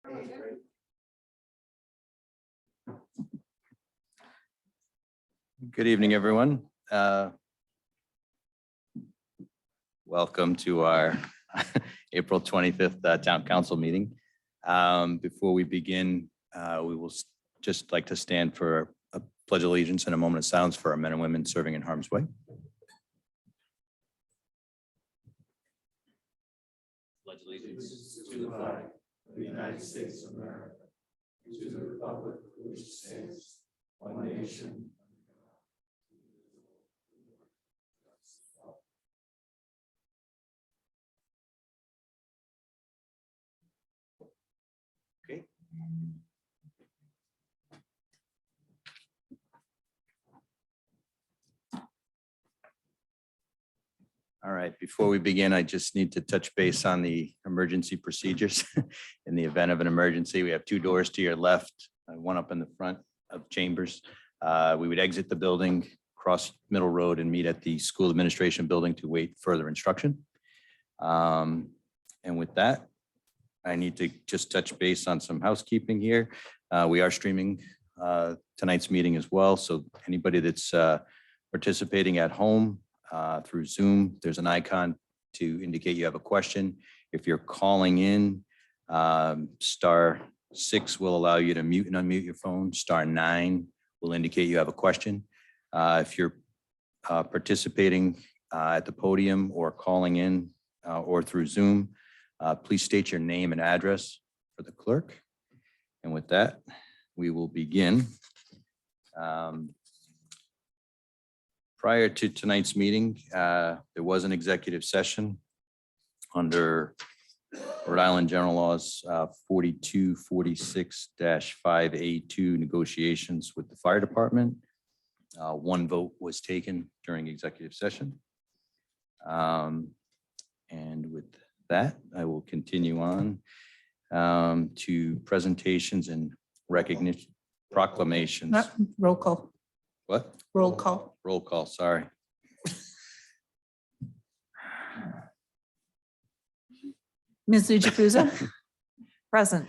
Good evening, everyone. Welcome to our April 25th Town Council meeting. Before we begin, we will just like to stand for a pledge of allegiance and a moment of silence for our men and women serving in harm's way. Pledge allegiance to the flag of the United States of America, to the republic for which it stands, one nation. Okay. All right, before we begin, I just need to touch base on the emergency procedures. In the event of an emergency, we have two doors to your left, one up in the front of chambers. We would exit the building, cross Middle Road and meet at the school administration building to wait further instruction. And with that, I need to just touch base on some housekeeping here. We are streaming tonight's meeting as well. So anybody that's participating at home through Zoom, there's an icon to indicate you have a question. If you're calling in, *6 will allow you to mute and unmute your phone. *9 will indicate you have a question. If you're participating at the podium or calling in or through Zoom, please state your name and address for the clerk. And with that, we will begin. Prior to tonight's meeting, there was an executive session under Rhode Island General Laws 4246-5A2 negotiations with the fire department. One vote was taken during executive session. And with that, I will continue on to presentations and recognition proclamations. Roll call. What? Roll call. Roll call, sorry. Ms. Jukusa? Present.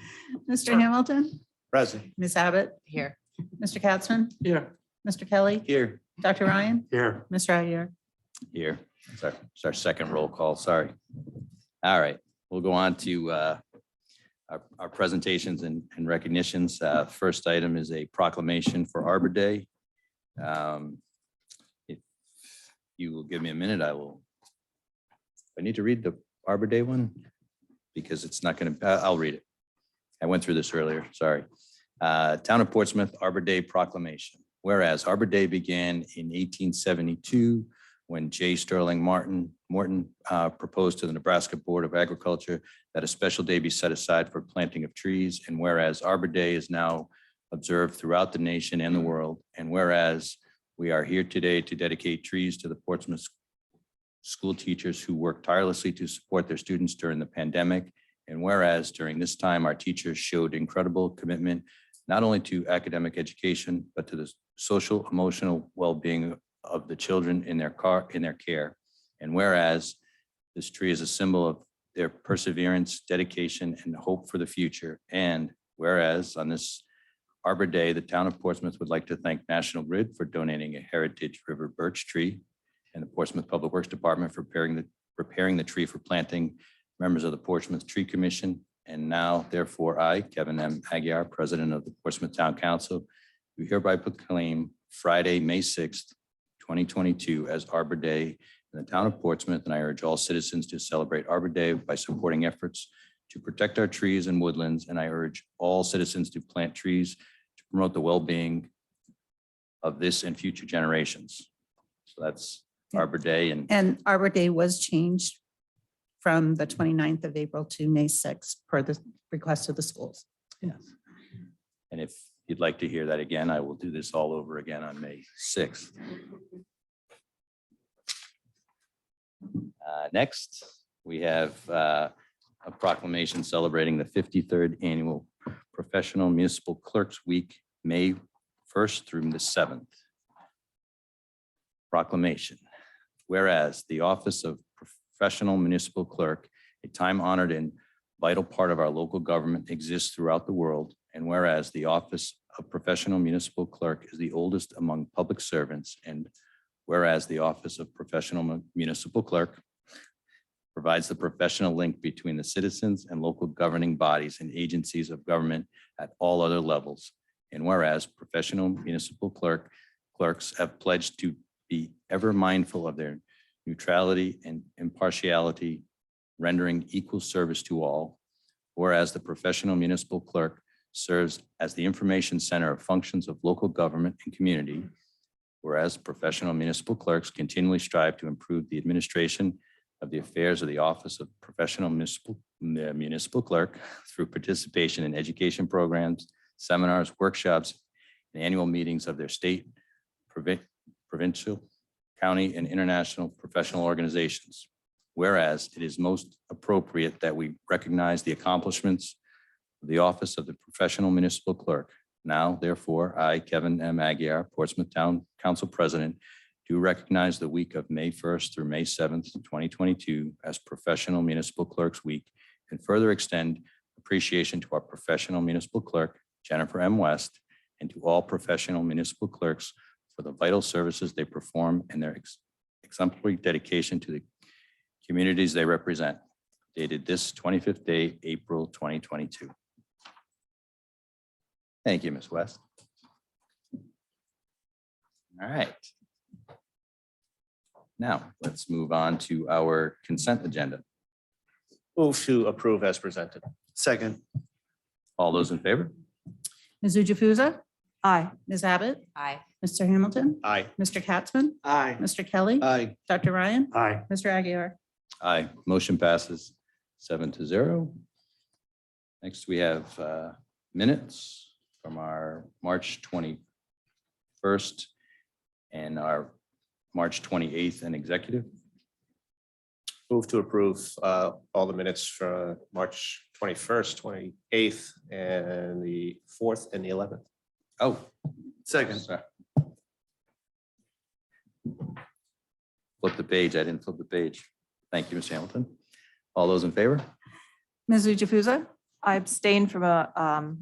Mr. Hamilton? Present. Ms. Abbott? Here. Mr. Katzman? Here. Mr. Kelly? Here. Dr. Ryan? Here. Mr. Aguirre? Here. It's our second roll call, sorry. All right, we'll go on to our presentations and recognitions. First item is a proclamation for Arbor Day. If you will give me a minute, I need to read the Arbor Day one because it's not going to, I'll read it. I went through this earlier, sorry. Town of Portsmouth Arbor Day proclamation. Whereas Arbor Day began in 1872 when J. Sterling Morton proposed to the Nebraska Board of Agriculture that a special day be set aside for planting of trees. And whereas Arbor Day is now observed throughout the nation and the world. And whereas we are here today to dedicate trees to the Portsmouth school teachers who work tirelessly to support their students during the pandemic. And whereas during this time, our teachers showed incredible commitment, not only to academic education, but to the social, emotional well-being of the children in their care. And whereas this tree is a symbol of their perseverance, dedication, and hope for the future. And whereas on this Arbor Day, the town of Portsmouth would like to thank National Grid for donating a Heritage River birch tree and the Portsmouth Public Works Department for preparing the tree for planting, members of the Portsmouth Tree Commission. And now, therefore, I, Kevin M. Aguirre, President of the Portsmouth Town Council, do hereby proclaim Friday, May 6th, 2022 as Arbor Day in the town of Portsmouth. And I urge all citizens to celebrate Arbor Day by supporting efforts to protect our trees and woodlands. And I urge all citizens to plant trees to promote the well-being of this and future generations. So that's Arbor Day. And Arbor Day was changed from the 29th of April to May 6th per the request of the schools. Yes. And if you'd like to hear that again, I will do this all over again on May 6th. Next, we have a proclamation celebrating the 53rd Annual Professional Municipal Clerks Week, May 1st through the 7th. Proclamation. Whereas the office of Professional Municipal Clerk, a time-honored and vital part of our local government exists throughout the world. And whereas the office of professional municipal clerk is the oldest among public servants, and whereas the office of professional municipal clerk provides the professional link between the citizens and local governing bodies and agencies of government at all other levels. And whereas professional municipal clerks have pledged to be ever mindful of their neutrality and impartiality, rendering equal service to all. Whereas the professional municipal clerk serves as the information center of functions of local government and community. Whereas professional municipal clerks continually strive to improve the administration of the affairs of the office of professional municipal clerk through participation in education programs, seminars, workshops, and annual meetings of their state, provincial, county, and international professional organizations. Whereas it is most appropriate that we recognize the accomplishments of the office of the professional municipal clerk. Now, therefore, I, Kevin M. Aguirre, Portsmouth Town Council President, do recognize the week of May 1st through May 7th, 2022 as Professional Municipal Clerks Week, and further extend appreciation to our professional municipal clerk, Jennifer M. West, and to all professional municipal clerks for the vital services they perform and their exemplary dedication to the communities they represent. Dated this 25th day, April 2022. Thank you, Ms. West. All right. Now, let's move on to our consent agenda. Move to approve as presented. Second. All those in favor? Ms. Jukusa? Aye. Ms. Abbott? Aye. Mr. Hamilton? Aye. Mr. Katzman? Aye. Mr. Kelly? Aye. Dr. Ryan? Aye. Mr. Aguirre? Aye. Motion passes 7-0. Next, we have minutes from our March 21st and our March 28th and executive. Move to approve all the minutes for March 21st, 28th, and the 4th and the 11th. Oh, Second. sorry. Flip the page. I didn't flip the page. Thank you, Ms. Hamilton. All those in favor? Ms. Jukusa? I abstained from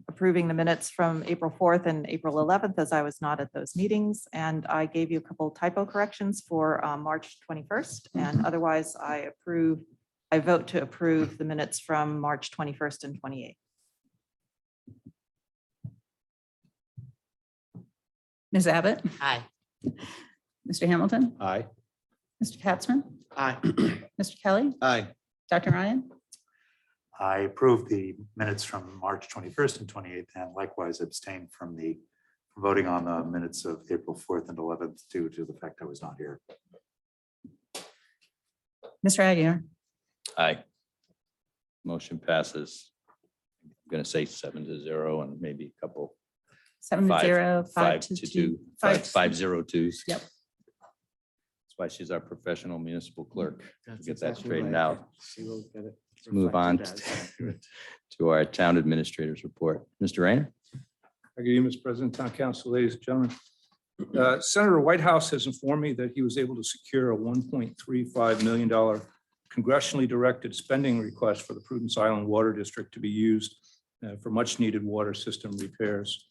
approving the minutes from April 4th and April 11th, as I was not at those meetings. And I gave you a couple typo corrections for March 21st. And otherwise, I vote to approve the minutes from March 21st and 28th. Ms. Abbott? Aye. Mr. Hamilton? Aye. Mr. Katzman? Aye. Mr. Kelly? Aye. Dr. Ryan? I approve the minutes from March 21st and 28th, and likewise abstain from voting on the minutes of April 4th and 11th due to the fact I was not here. Mr. Aguirre? Aye. Motion passes. I'm going to say 7-0 and maybe a couple 7-0, 5-2, 5-0-2s. Yep. That's why she's our professional municipal clerk. That's Get that exactly straightened right. out. She will get it Let's move on reflected as accurate. to our town administrator's report. Mr. Rayner? Good evening, Mr. President, Town Council, ladies and gentlemen. Senator Whitehouse has informed me that he was able to secure a $1.35 million congressionally directed spending request for the Prudence Island Water District to be used for much needed water system repairs.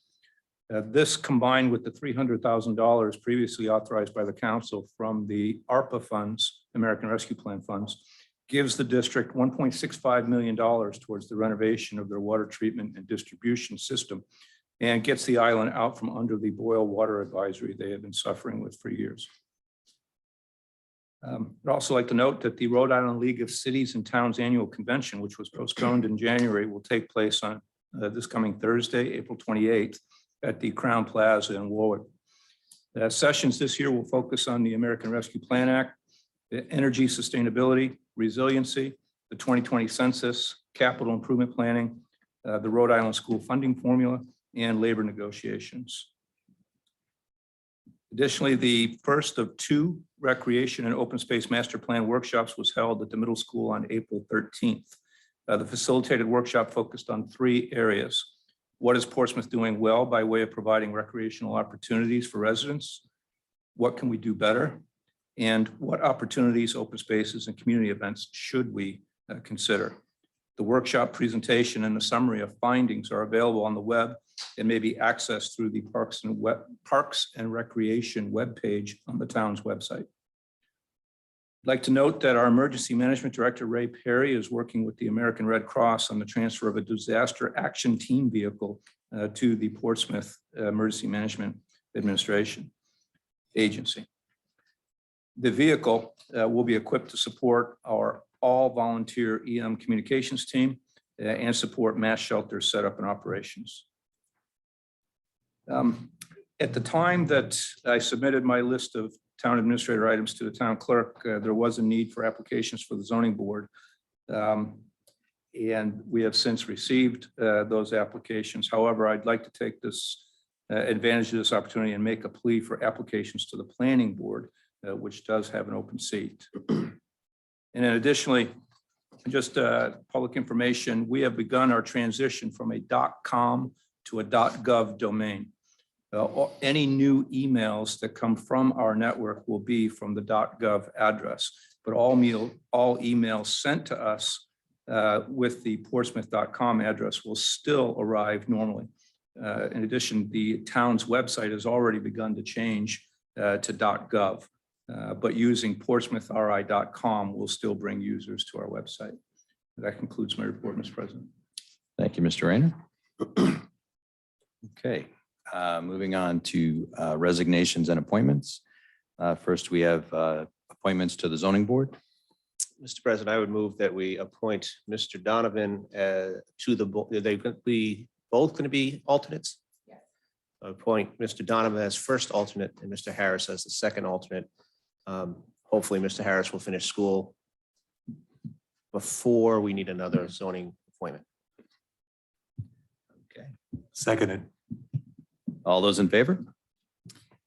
This combined with the $300,000 previously authorized by the council from the ARPA funds, American Rescue Plan funds, gives the district $1.65 million towards the renovation of their water treatment and distribution system and gets the island out from under the boil water advisory they have been suffering with for years. I'd also like to note that the Rhode Island League of Cities and Towns Annual Convention, which was postponed in January, will take place on this coming Thursday, April 28th, at the Crown Plaza in Warwick. Sessions this year will focus on the American Rescue Plan Act, energy sustainability, resiliency, the 2020 census, capital improvement planning, the Rhode Island school funding formula, and labor negotiations. Additionally, the first of two recreation and open space master plan workshops was held at the middle school on April 13th. The facilitated workshop focused on three areas. What is Portsmouth doing well by way of providing recreational opportunities for residents? What can we do better? And what opportunities, open spaces, and community events should we consider? The workshop presentation and the summary of findings are available on the web and may be accessed through the Parks and Recreation webpage on the town's website. I'd like to note that our Emergency Management Director, Ray Perry, is working with the American Red Cross on the transfer of a disaster action team vehicle to the Portsmouth Emergency Management Administration Agency. The vehicle will be equipped to support our all-volunteer EM communications team and support mass shelter setup and operations. At the time that I submitted my list of town administrator items to the town clerk, there was a need for applications for the zoning board. And we have since received those applications. However, I'd like to take this advantage of this opportunity and make a plea for applications to the planning board, which does have an open seat. And then additionally, just public information, we have begun our transition from a .com to a .gov domain. Any new emails that come from our network will be from the .gov address, but all emails sent to us with the Portsmouth.com address will still arrive normally. In addition, the town's website has already begun to change to .gov, but using portsmouthri.com will still bring users to our website. That concludes my report, Mr. President. Thank you, Mr. Rayner. Okay, moving on to resignations and appointments. First, we have appointments to the zoning board. Mr. President, I would move that we appoint Mr. Donovan to the, are they going to be both going to be alternates? Yes. Appoint Mr. Donovan as first alternate and Mr. Harris as the second alternate. Hopefully, Mr. Harris will finish school before we need another zoning appointment. Okay, Seconded. all those in favor?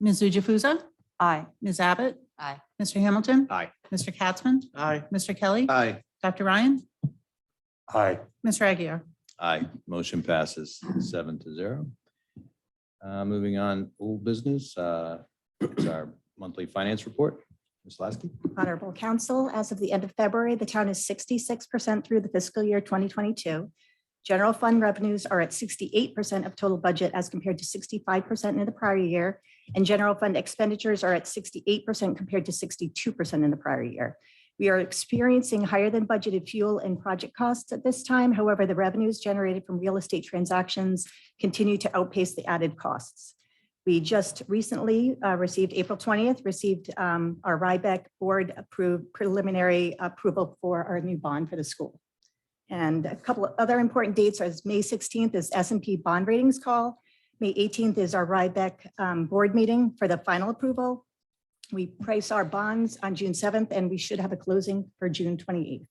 Ms. Jukusa? Aye. Ms. Abbott? Aye. Mr. Hamilton? Aye. Mr. Katzman? Aye. Mr. Kelly? Aye. Dr. Ryan? Aye. Mr. Aguirre? Aye, motion passes 7-0. Moving on, old business. It's our monthly finance report. Ms. Lasky. Honorable Council, as of the end of February, the town is 66% through the fiscal year 2022. General fund revenues are at 68% of total budget as compared to 65% in the prior year. And general fund expenditures are at 68% compared to 62% in the prior year. We are experiencing higher than budgeted fuel and project costs at this time. However, the revenues generated from real estate transactions continue to outpace the added costs. We just recently received, April 20th, received our Rybeck board approved preliminary approval for our new bond for the school. And a couple of other important dates are May 16th is S&P bond ratings call. May 18th is our Rybeck board meeting for the final approval. We price our bonds on June 7th, and we should have a closing for June 28th.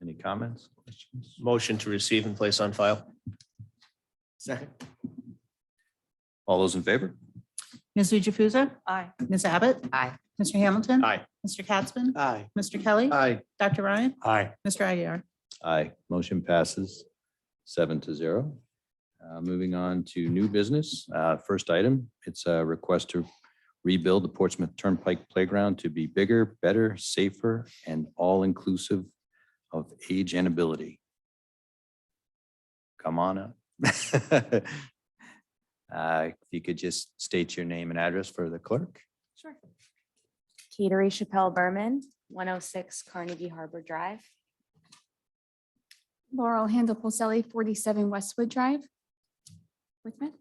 Any comments, questions? Motion to receive and place on file. Second. All those in favor? Ms. Jukusa? Aye. Ms. Abbott? Aye. Mr. Hamilton? Aye. Mr. Katzman? Aye. Mr. Kelly? Aye. Dr. Ryan? Aye. Mr. Aguirre? Aye, motion passes 7-0. Moving on to new business. First item, it's a request to rebuild the Portsmouth Turnpike Playground to be bigger, better, safer, and all-inclusive of age and ability. Come on up. If you could just state your name and address for the clerk. Sure. Catering Chappelle Berman, 106 Carnegie Harbor Drive. Laurel Handel Pulselli, 47 Westwood Drive. Portsmouth.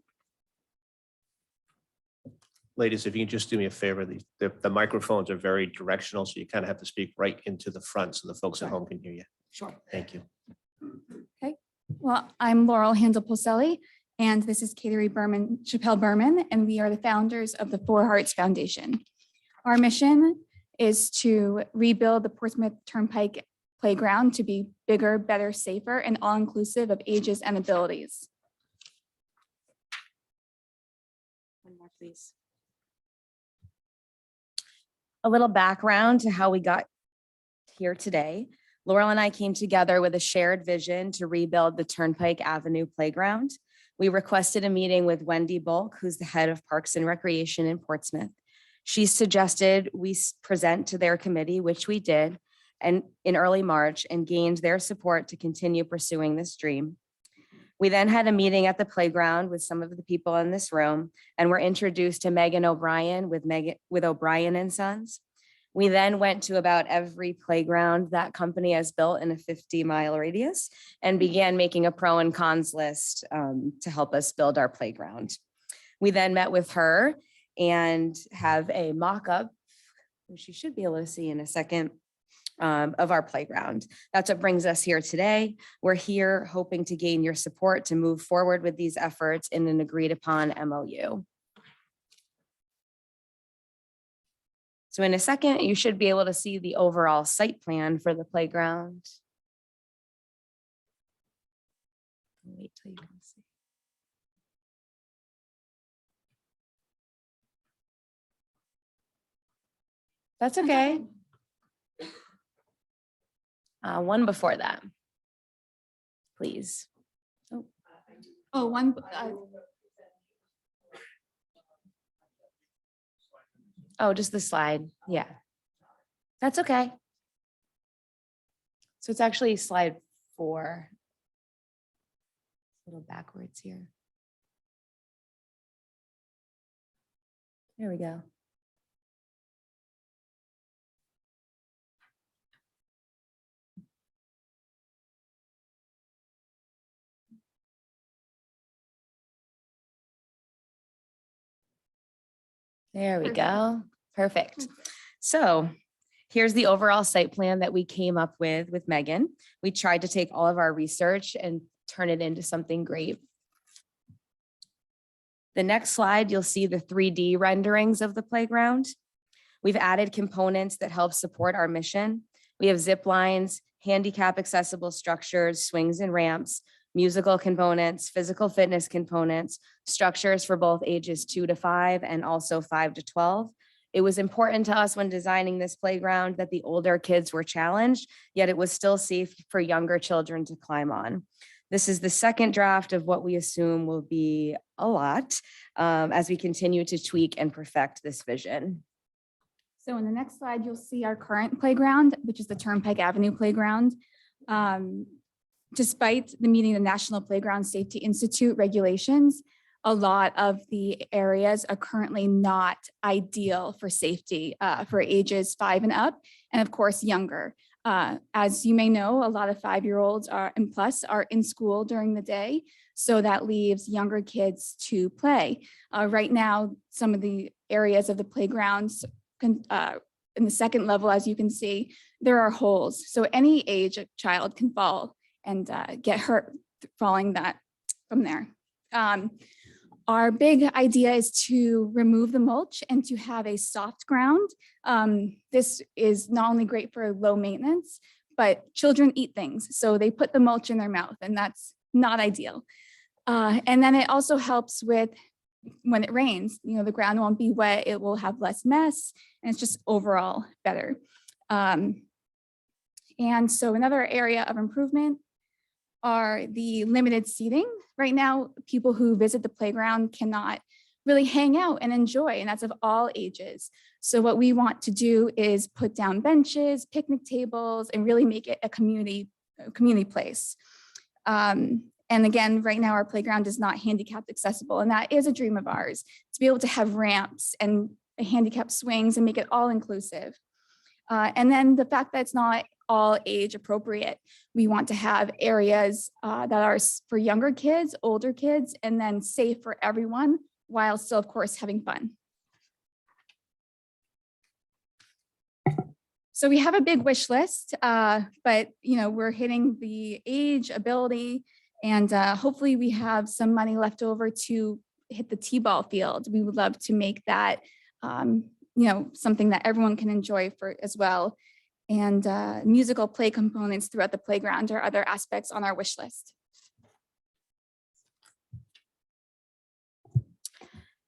Ladies, if you can just do me a favor, the microphones are very directional, so you kind of have to speak right into the front so the folks at home can hear you. Sure. Thank you. Well, I'm Laurel Handel Pulselli, and this is Catering Berman, Chappelle Berman, and we are the founders of the Four Hearts Foundation. Our mission is to rebuild the Portsmouth Turnpike Playground to be bigger, better, safer, and all-inclusive of ages and abilities. One more, please. A little background to how we got here today. Laurel and I came together with a shared vision to rebuild the Turnpike Avenue Playground. We requested a meeting with Wendy Bulk, who's the head of Parks and Recreation in Portsmouth. She suggested we present to their committee, which we did, and in early March, and gained their support to continue pursuing this dream. We then had a meeting at the playground with some of the people in this room and were introduced to Megan O'Brien with O'Brien and Sons. We then went to about every playground that company has built in a 50-mile radius and began making a pro and cons list to help us build our playground. We then met with her and have a mock-up, which you should be able to see in a second, of our playground. That's what brings us here today. We're here hoping to gain your support to move forward with these efforts in an agreed upon MOU. So in a second, you should be able to see the overall site plan for the playground. Wait till you can see. That's okay. One before that, please. Oh, one, Oh, just the slide. Yeah. That's okay. So it's actually slide 4. A little backwards here. There we go. There we go. Perfect. So here's the overall site plan that we came up with Megan. We tried to take all of our research and turn it into something great. The next slide, you'll see the 3D renderings of the playground. We've added components that help support our mission. We have zip lines, handicap accessible structures, swings and ramps, musical components, physical fitness components, structures for both ages 2 to 5 and also 5 to 12. It was important to us when designing this playground that the older kids were challenged, yet it was still safe for younger children to climb on. This is the second draft of what we assume will be a lot as we continue to tweak and perfect this vision. so in the next slide, you'll see our current playground, which is the Turnpike Avenue Playground. Despite the meeting of the National Playground Safety Institute regulations, a lot of the areas are currently not ideal for safety for ages 5 and up, and of course, younger. As you may know, a lot of 5-year-olds and plus are in school during the day, so that leaves younger kids to play. Right now, some of the areas of the playgrounds in the second level, as you can see, there are holes. So any age child can fall and get hurt falling that from there. Our big idea is to remove the mulch and to have a soft ground. This is not only great for low maintenance, but children eat things. So they put the mulch in their mouth, and that's not ideal. And then it also helps with when it rains, the ground won't be wet, it will have less mess, and it's just overall better. And so another area of improvement are the limited seating. Right now, people who visit the playground cannot really hang out and enjoy, and that's of all ages. So what we want to do is put down benches, picnic tables, and really make it a community place. And again, right now our playground is not handicapped accessible, and that is a dream of ours, to be able to have ramps and handicap swings and make it all inclusive. And then the fact that it's not all age appropriate, we want to have areas that are for younger kids, older kids, and then safe for everyone, while still, of course, having fun. So we have a big wish list, but we're hitting the age, ability, and hopefully we have some money left over to hit the T-ball field. We would love to make that something that everyone can enjoy for as well. And musical play components throughout the playground are other aspects on our wish list.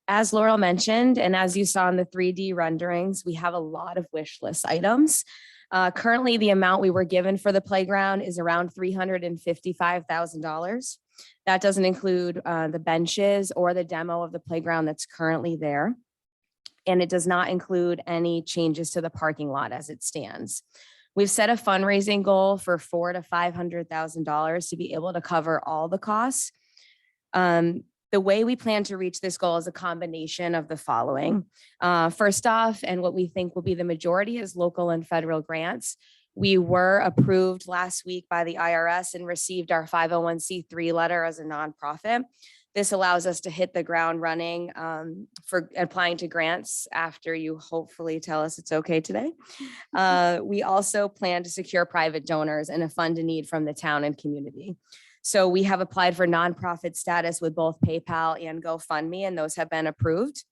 As Laurel mentioned, and as you saw in the 3D renderings, we have a lot of wish list items. Currently, the amount we were given for the playground is around $355,000. That doesn't include the benches or the demo of the playground that's currently there. and it does not include any changes to the parking lot as it stands. We've set a fundraising goal for $400,000 to $500,000 to be able to cover all the costs. The way we plan to reach this goal is a combination of the following. First off, and what we think will be the majority, is local and federal grants. We were approved last week by the IRS and received our 501c3 letter as a nonprofit. This allows us to hit the ground running for applying to grants after you hopefully tell us it's okay today. We also plan to secure private donors and a fund a need from the town and community. So we have applied for nonprofit status with both PayPal and GoFundMe, and those have been approved.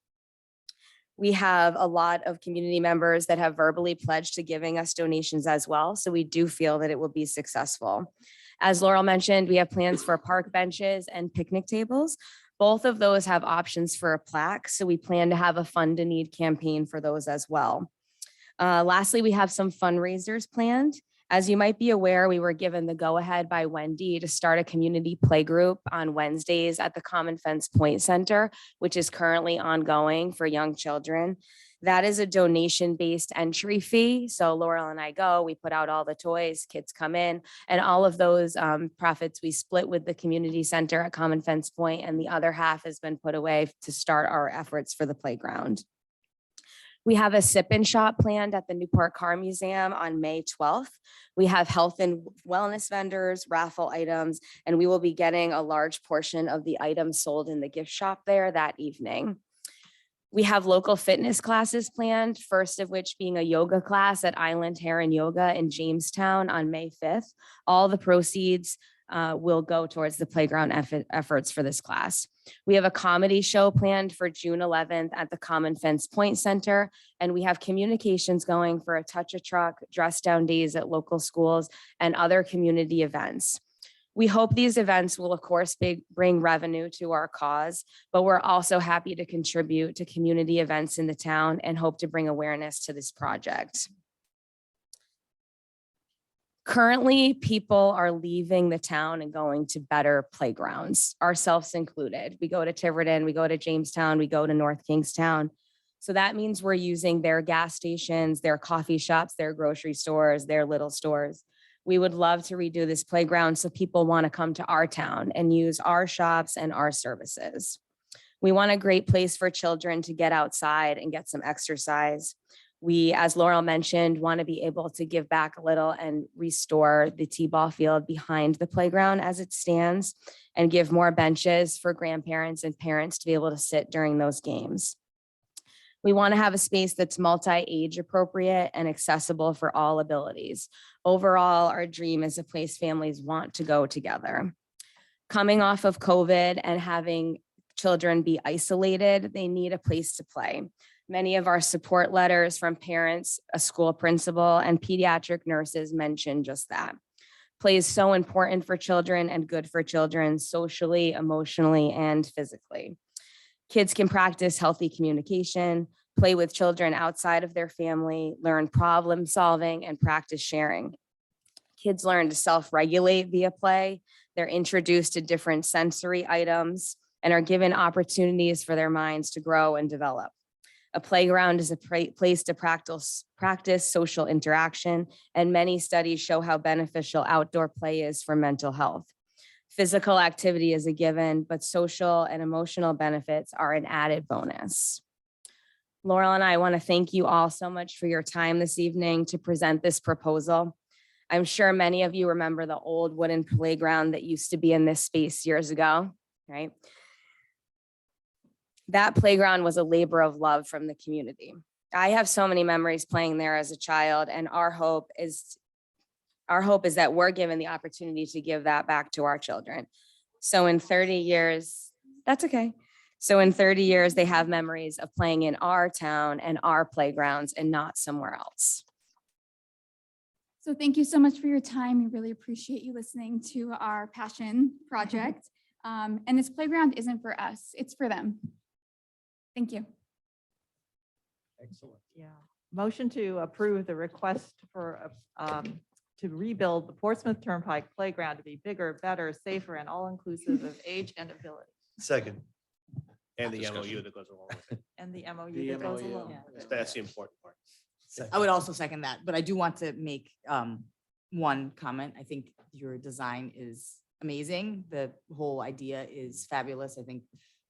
We have a lot of community members that have verbally pledged to giving us donations as well. So we do feel that it will be successful. As Laurel mentioned, we have plans for park benches and picnic tables. Both of those have options for a plaque. So we plan to have a fund a need campaign for those as well. Lastly, we have some fundraisers planned. As you might be aware, we were given the go-ahead by Wendy to start a community play group on Wednesdays at the Common Fence Point Center, which is currently ongoing for young children. That is a donation-based entry fee. So Laurel and I go, we put out all the toys, kids come in, and all of those profits we split with the community center at Common Fence Point, and the other half has been put away to start our efforts for the playground. We have a sip and shop planned at the Newport Car Museum on May 12th. We have health and wellness vendors, raffle items, and we will be getting a large portion of the items sold in the gift shop there that evening. We have local fitness classes planned, first of which being a yoga class at Island Heron Yoga in Jamestown on May 5th. All the proceeds will go towards the playground efforts for this class. We have a comedy show planned for June 11th at the Common Fence Point Center, and we have communications going for a touch a truck, dress down days at local schools, and other community events. We hope these events will, of course, bring revenue to our cause, but we're also happy to contribute to community events in the town and hope to bring awareness to this project. Currently, people are leaving the town and going to better playgrounds, ourselves included. We go to Tiverton, we go to Jamestown, we go to North Kingstown. So that means we're using their gas stations, their coffee shops, their grocery stores, their little stores. We would love to redo this playground so people want to come to our town and use our shops and our services. We want a great place for children to get outside and get some exercise. We, as Laurel mentioned, want to be able to give back a little and restore the T-ball field behind the playground as it stands and give more benches for grandparents and parents to be able to sit during those games. We want to have a space that's multi-age appropriate and accessible for all abilities. Overall, our dream is a place families want to go together. Coming off of COVID and having children be isolated, they need a place to play. Many of our support letters from parents, a school principal, and pediatric nurses mention just that. Play is so important for children and good for children socially, emotionally, and physically. Kids can practice healthy communication, play with children outside of their family, learn problem solving, and practice sharing. Kids learn to self-regulate via play. They're introduced to different sensory items and are given opportunities for their minds to grow and develop. A playground is a place to practice social interaction, and many studies show how beneficial outdoor play is for mental health. Physical activity is a given, but social and emotional benefits are an added bonus. Laurel and I want to thank you all so much for your time this evening to present this proposal. I'm sure many of you remember the old wooden playground that used to be in this space years ago, right? That playground was a labor of love from the community. I have so many memories playing there as a child, and our hope is that we're given the opportunity to give that back to our children. So in 30 years, that's okay. So in 30 years, they have memories of playing in our town and our playgrounds and not somewhere else. So thank you so much for your time. We really appreciate you listening to our passion project. And this playground isn't for us, it's for them. Thank you. Excellent. Yeah. Motion to approve the request for to rebuild the Portsmouth Turnpike Playground to be bigger, better, safer, and all-inclusive of age and ability. Second. And the Discussion. MOU that goes along with it. And the MOU The that goes MOU. along. Yeah. with it. That's the important part. I would also second that, but I do want to make one comment. I think your design is amazing. The whole idea is fabulous. I think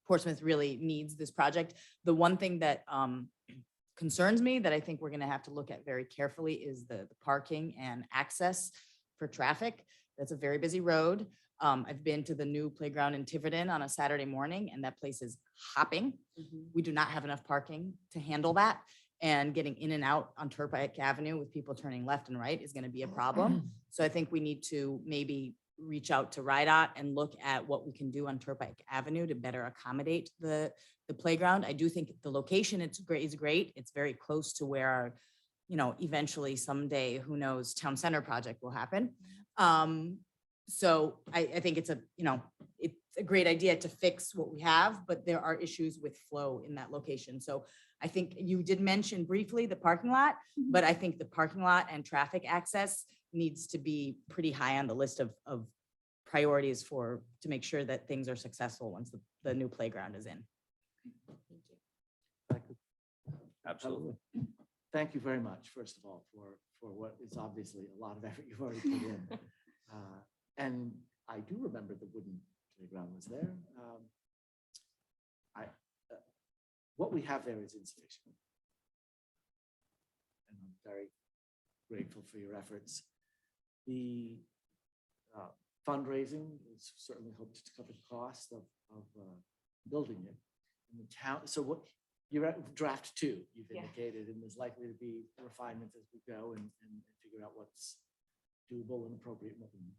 Portsmouth really needs this project. The one thing that concerns me that I think we're going to have to look at very carefully is the parking and access for traffic. That's a very busy road. I've been to the new playground in Tiverton on a Saturday morning, and that place is hopping. We do not have enough parking to handle that. And getting in and out on Turnpike Avenue with people turning left and right is going to be a problem. So I think we need to maybe reach out to RIDOT and look at what we can do on Turnpike Avenue to better accommodate the playground. I do think the location is great. It's very close to where our, eventually someday, who knows, town center project will happen. So I think it's a great idea to fix what we have, but there are issues with flow in that location. So I think you did mention briefly the parking lot, but I think the parking lot and traffic access needs to be pretty high on the list of priorities to make sure that things are successful once the new playground is in. Absolutely. Thank you very much, first of all, for what is obviously a lot of effort you've already put in. And I do remember the wooden playground was there. What we have there is insufficient. And I'm very grateful for your efforts. The fundraising is certainly hoped to cover the cost of building it in the town. So what you're at draft 2, you've Yeah. indicated, and there's likely to be refinements as we go and figure out what's doable and appropriate, what can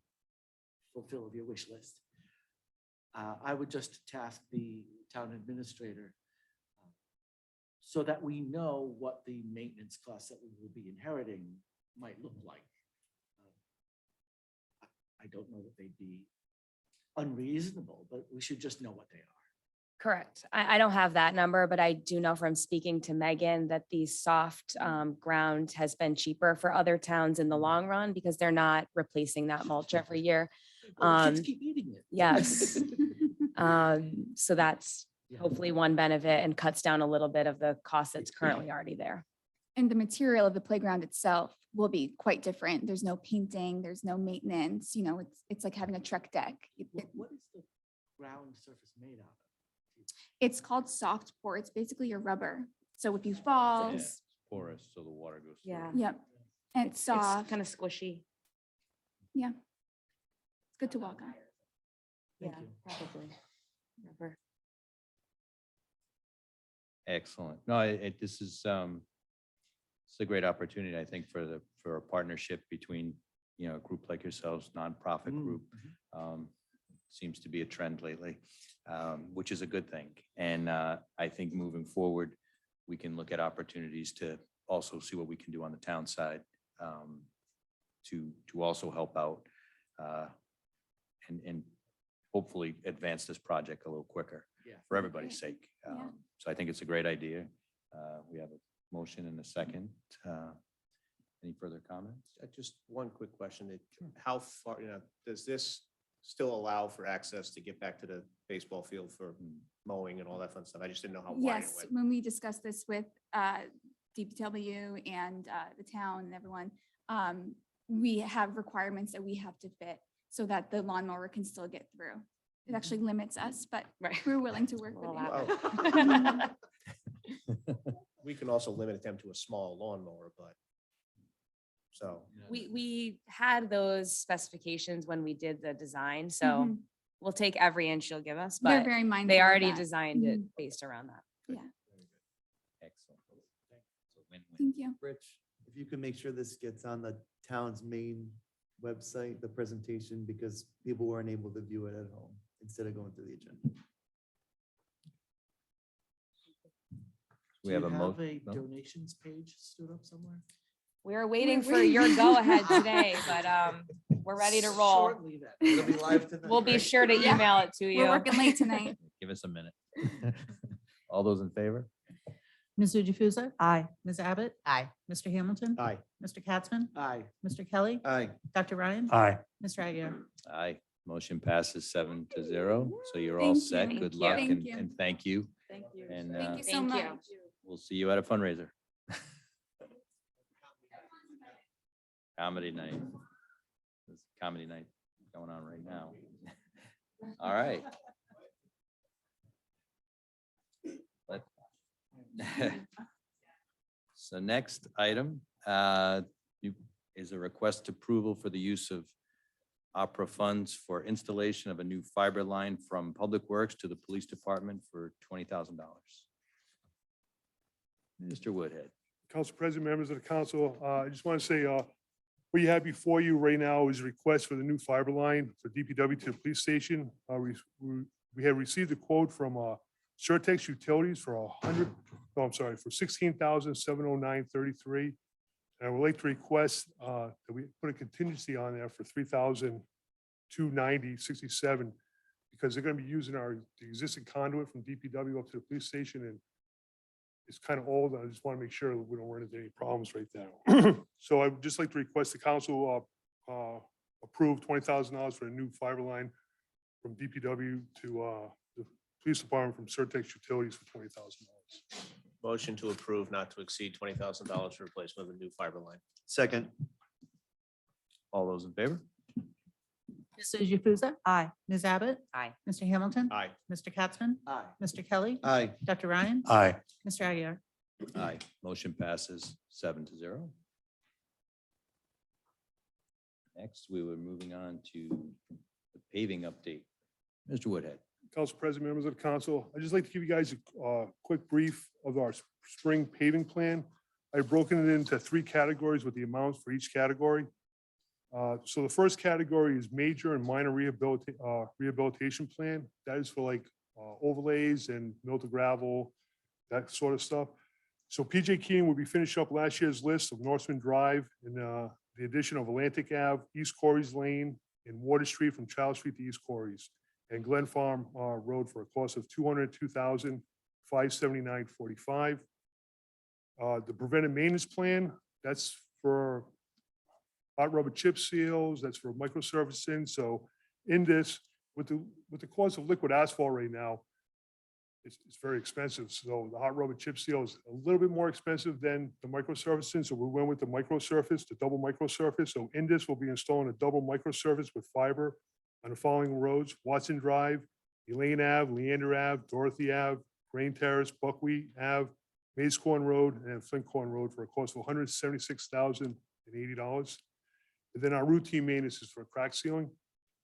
fulfill your wish list. I would just task the town administrator so that we know what the maintenance costs that we will be inheriting might look like. I don't know that they'd be unreasonable, but we should just know what they are. Correct. I don't have that number, but I do know from speaking to Megan that the soft ground has been cheaper for other towns in the long run because they're not replacing that mulch every year. Well, kids keep eating it. Yes. So that's Yeah. hopefully one benefit and cuts down a little bit of the cost that's currently already there. And the material of the playground itself will be quite different. There's no painting, there's no maintenance, it's like having a truck deck. What is the ground surface made out of? It's called soft pour. It's basically your rubber. So if you fall, Yeah, it's porous, so the water goes through. Yeah. yep, and it's soft. Kind of squishy. It's good to walk on. Thank Yeah, you. probably. Rubber. Excellent. No, this is, it's a great opportunity, I think, for a partnership between, a group like yourselves, nonprofit group. Seems to be a trend lately, which is a good thing. And I think moving forward, we can look at opportunities to also see what we can do on the town side to also help out and hopefully advance this project a little quicker Yeah. for everybody's sake. Yeah. So I think it's a great idea. We have a motion and a second. Any further comments? Just one quick question. How far, does this still allow for access to get back to the baseball field for mowing and all that fun stuff? I just didn't know how wide it Yes, went. when we discussed this with DPW and the town and everyone, we have requirements that we have to fit so that the lawnmower can still get through. It actually limits us, but we're willing to work with you. We can also limit them to a small lawnmower, but so. We had those specifications when we did the design, so Mhm. we'll take every inch you'll give us, They're but very mindful they of already that. designed it Mhm. based around that. Excellent. So win-win. Thank you. Rich, if you can make sure this gets on the town's main website, the presentation, because people weren't able to view it at home instead of going through the agenda. We have a mo- a no? donations page stood up somewhere? We're waiting for your go-ahead today, but we're ready to roll. Shortly then. It'll be live tonight. We'll be right? sure to Yeah. email it to We're you. working late tonight. Give us a minute. All those in favor? Ms. Jukusa? Aye. Ms. Abbott? Aye. Mr. Hamilton? Aye. Mr. Katzman? Aye. Mr. Kelly? Aye. Dr. Ryan? Aye. Mr. Aguirre? Aye. Motion passes 7-0. So you're all Thank set. you. Good Thank luck you. and Thank you. and thank you. Thank you. And Thank you so Thank you. much. we'll see you at a fundraiser. Comedy night. There's comedy night going on right now. All right. So next item is a request approval for the use of opera funds for installation of a new fiber line from Public Works to the Police Department for $20,000. Mr. Woodhead. Council President, members of the council, I just want to say, what you have before you right now is a request for the new fiber line for DPW to the police station. We have received a quote from Surtex Utilities for for $16,709.33. And I would like to request that we put a contingency on there for $3,290.67 because they're going to be using the existing conduit from DPW up to the police station, and it's kind of old. I just want to make sure that we don't run into any problems right now. So I would just like to request the council approve $20,000 for a new fiber line from DPW to the police department from Surtex Utilities for $20,000. Motion to approve not to exceed $20,000 for replacement of the new fiber line. Second. All those in favor? Mrs. Jukusa? Aye. Ms. Abbott? Aye. Mr. Hamilton? Aye. Mr. Capson? Aye. Mr. Kelly? Aye. Dr. Ryan? Aye. Mr. Aguirre? Aye. Motion passes 7-0. Next, we were moving on to the paving update. Mr. Woodhead. Council President, members of the council, I'd just like to give you guys a quick brief of our spring paving plan. I've broken it into 3 categories with the amounts for each category. So the first category is major and minor rehabilitation plan. That is for like overlays and mill to gravel, that sort of stuff. So PJ Keating will be finishing up last year's list of Norseman Drive and the addition of Atlantic Ave, East Corey's Lane, and Water Street from Child Street to East Corey's, and Glen Farm Road for a cost of $202,579.45. The preventive maintenance plan, that's for hot rubber chip seals, that's for microsurfacing. So in this, with the cost of liquid asphalt right now, it's very expensive. So the hot rubber chip seal is a little bit more expensive than the microsurfacing. So we went with the microsurface, the double microsurface. So in this, we'll be installing a double microsurface with fiber on the following roads: Watson Drive, Elaine Ave, Leander Ave, Dorothy Ave, Grain Terrace, Buckwheat Ave, Maze Corn Road, and Flint Corn Road for a cost of $176,080. And then our routine maintenance is for crack sealing.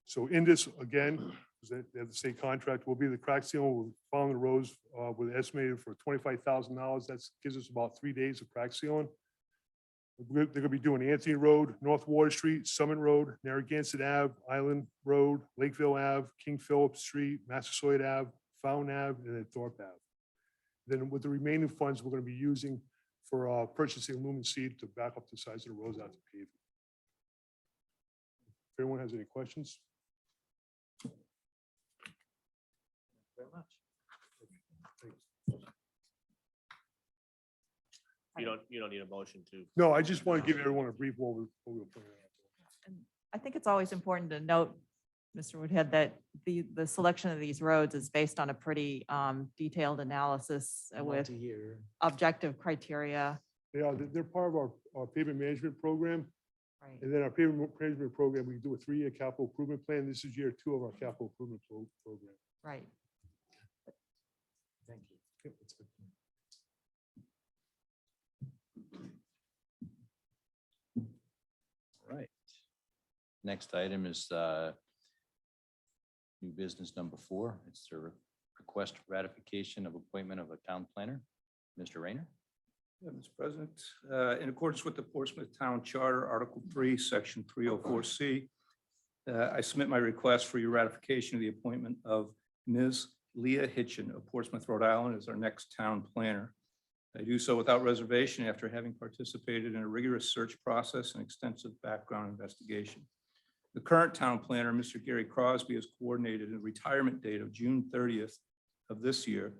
So in this, again, because they have the state contract, will be the crack sealing, we're following the roads with estimated for $25,000. That gives us about 3 days of crack sealing. They're going to be doing Anthony Road, North Water Street, Summit Road, Narragansett Ave, Island Road, Lakeville Ave, King Philip Street, Massasoit Ave, Fountain Ave, and then Thorpe Ave. Then with the remaining funds, we're going to be using for purchasing lumen seed to back up the size of the roads out to paving. If anyone has any questions? Very much. You don't need a motion to. No, I just want to give everyone a brief what we're planning on. I think it's always important to note, Mr. Woodhead, that the selection of these roads is based on a pretty detailed analysis with Multi-year. objective criteria. They're part of our pavement management program. Right. And then our pavement management program, we do a 3-year capital improvement plan. This is year 2 of our capital improvement program. Right. Thank you. Okay, that's good. All right. Next item is new business number 4. It's the request ratification of appointment of a town planner. Mr. Rayner. Yeah, Mr. President, in accordance with the Portsmouth Town Charter, Article 3, Section 304C, I submit my request for your ratification of the appointment of Ms. Leah Hitchin of Portsmouth, Rhode Island, as our next town planner. I do so without reservation after having participated in a rigorous search process and extensive background investigation. The current town planner, Mr. Gary Crosby, has coordinated a retirement date of June 30th of this year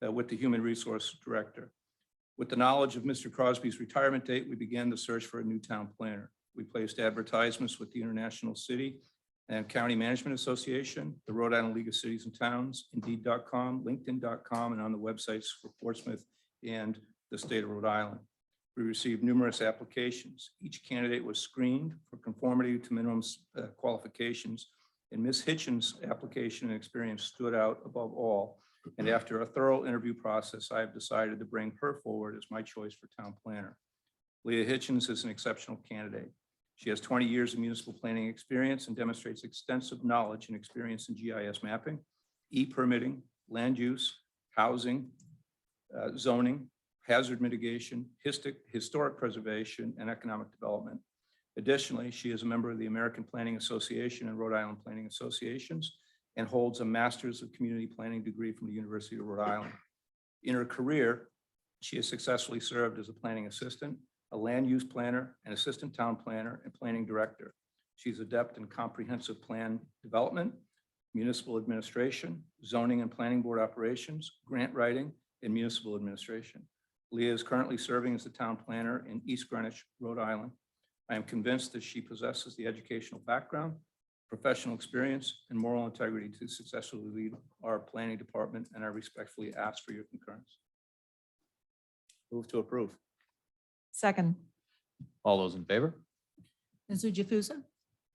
with the Human Resource Director. With the knowledge of Mr. Crosby's retirement date, we began the search for a new town planner. We placed advertisements with the International City and County Management Association, the Rhode Island League of Cities and Towns, Indeed.com, LinkedIn.com, and on the websites for Portsmouth and the state of Rhode Island. We received numerous applications. Each candidate was screened for conformity to minimum qualifications, and Ms. Hitchens' application and experience stood out above all. And after a thorough interview process, I have decided to bring her forward as my choice for town planner. Leah Hitchens is an exceptional candidate. She has 20 years of municipal planning experience and demonstrates extensive knowledge and experience in GIS mapping, e-permitting, land use, housing, zoning, hazard mitigation, historic preservation, and economic development. Additionally, she is a member of the American Planning Association and Rhode Island Planning Associations and holds a Master's of Community Planning degree from the University of Rhode Island. In her career, she has successfully served as a planning assistant, a land use planner, an assistant town planner, and planning director. She's adept in comprehensive plan development, municipal administration, zoning and planning board operations, grant writing, and municipal administration. Leah is currently serving as the town planner in East Greenwich, Rhode Island. I am convinced that she possesses the educational background, professional experience, and moral integrity to successfully lead our planning department, and I respectfully ask for your concurrence. Move to approve. Second. All those in favor? Ms. Jukusa?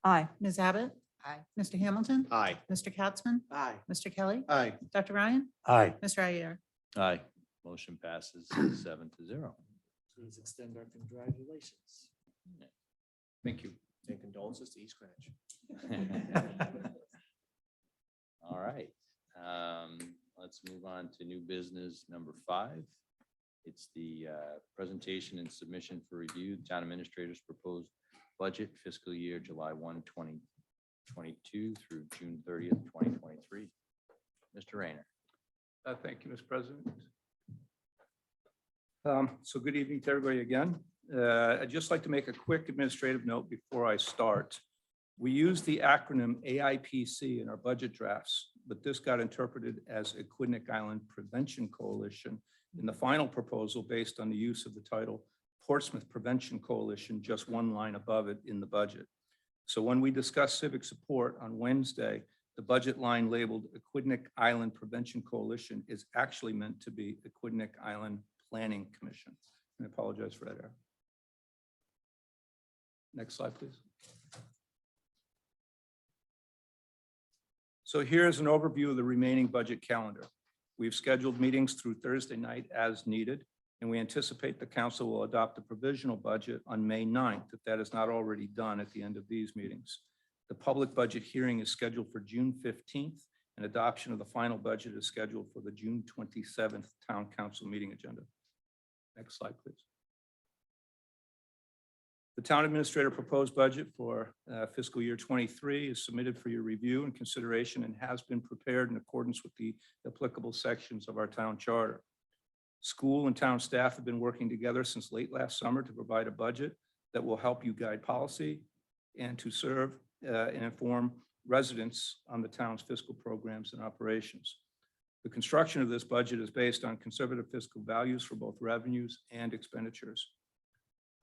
Aye. Ms. Abbott? Aye. Mr. Hamilton? Aye. Mr. Katzman? Aye. Mr. Kelly? Aye. Dr. Ryan? Aye. Mr. Aguirre? Aye. Motion passes 7-0. Please extend our congratulations. Thank you. And condolences to East Greenwich. All right. Let's move on to new business number 5. It's the presentation and submission for review, Town Administrator's proposed budget fiscal year July 1, 2022 through June 30th, 2023. Mr. Rayner. Thank you, Mr. President. So good evening to everybody again. I'd just like to make a quick administrative note before I start. We use the acronym AIPC in our budget drafts, but this got interpreted as Aquidneck Island Prevention Coalition in the final proposal based on the use of the title Portsmouth Prevention Coalition, just one line above it in the budget. So when we discuss civic support on Wednesday, the budget line labeled Aquidneck Island Prevention Coalition is actually meant to be Aquidneck Island Planning Commission. I apologize for that error. Next slide, please. So here's an overview of the remaining budget calendar. We've scheduled meetings through Thursday night as needed, and we anticipate the council will adopt the provisional budget on May 9th, if that is not already done at the end of these meetings. The public budget hearing is scheduled for June 15th, and adoption of the final budget is scheduled for the June 27th town council meeting agenda. Next slide, please. The town administrator proposed budget for fiscal year 23 is submitted for your review and consideration and has been prepared in accordance with the applicable sections of our town charter. School and town staff have been working together since late last summer to provide a budget that will help you guide policy and to serve and inform residents on the town's fiscal programs and operations. The construction of this budget is based on conservative fiscal values for both revenues and expenditures.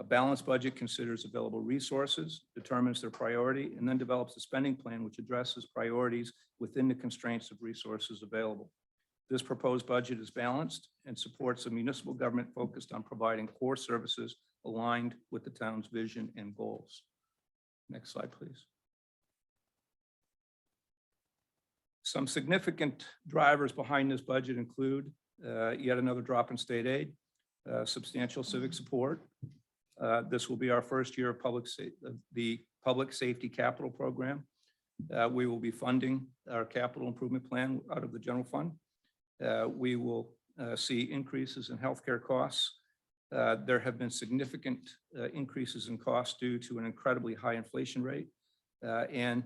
A balanced budget considers available resources, determines their priority, and then develops a spending plan which addresses priorities within the constraints of resources available. This proposed budget is balanced and supports a municipal government focused on providing core services aligned with the town's vision and goals. Next slide, please. Some significant drivers behind this budget include yet another drop in state aid, substantial civic support. This will be our first year of the Public Safety Capital Program. We will be funding our capital improvement plan out of the general fund. We will see increases in healthcare costs. There have been significant increases in costs due to an incredibly high inflation rate. And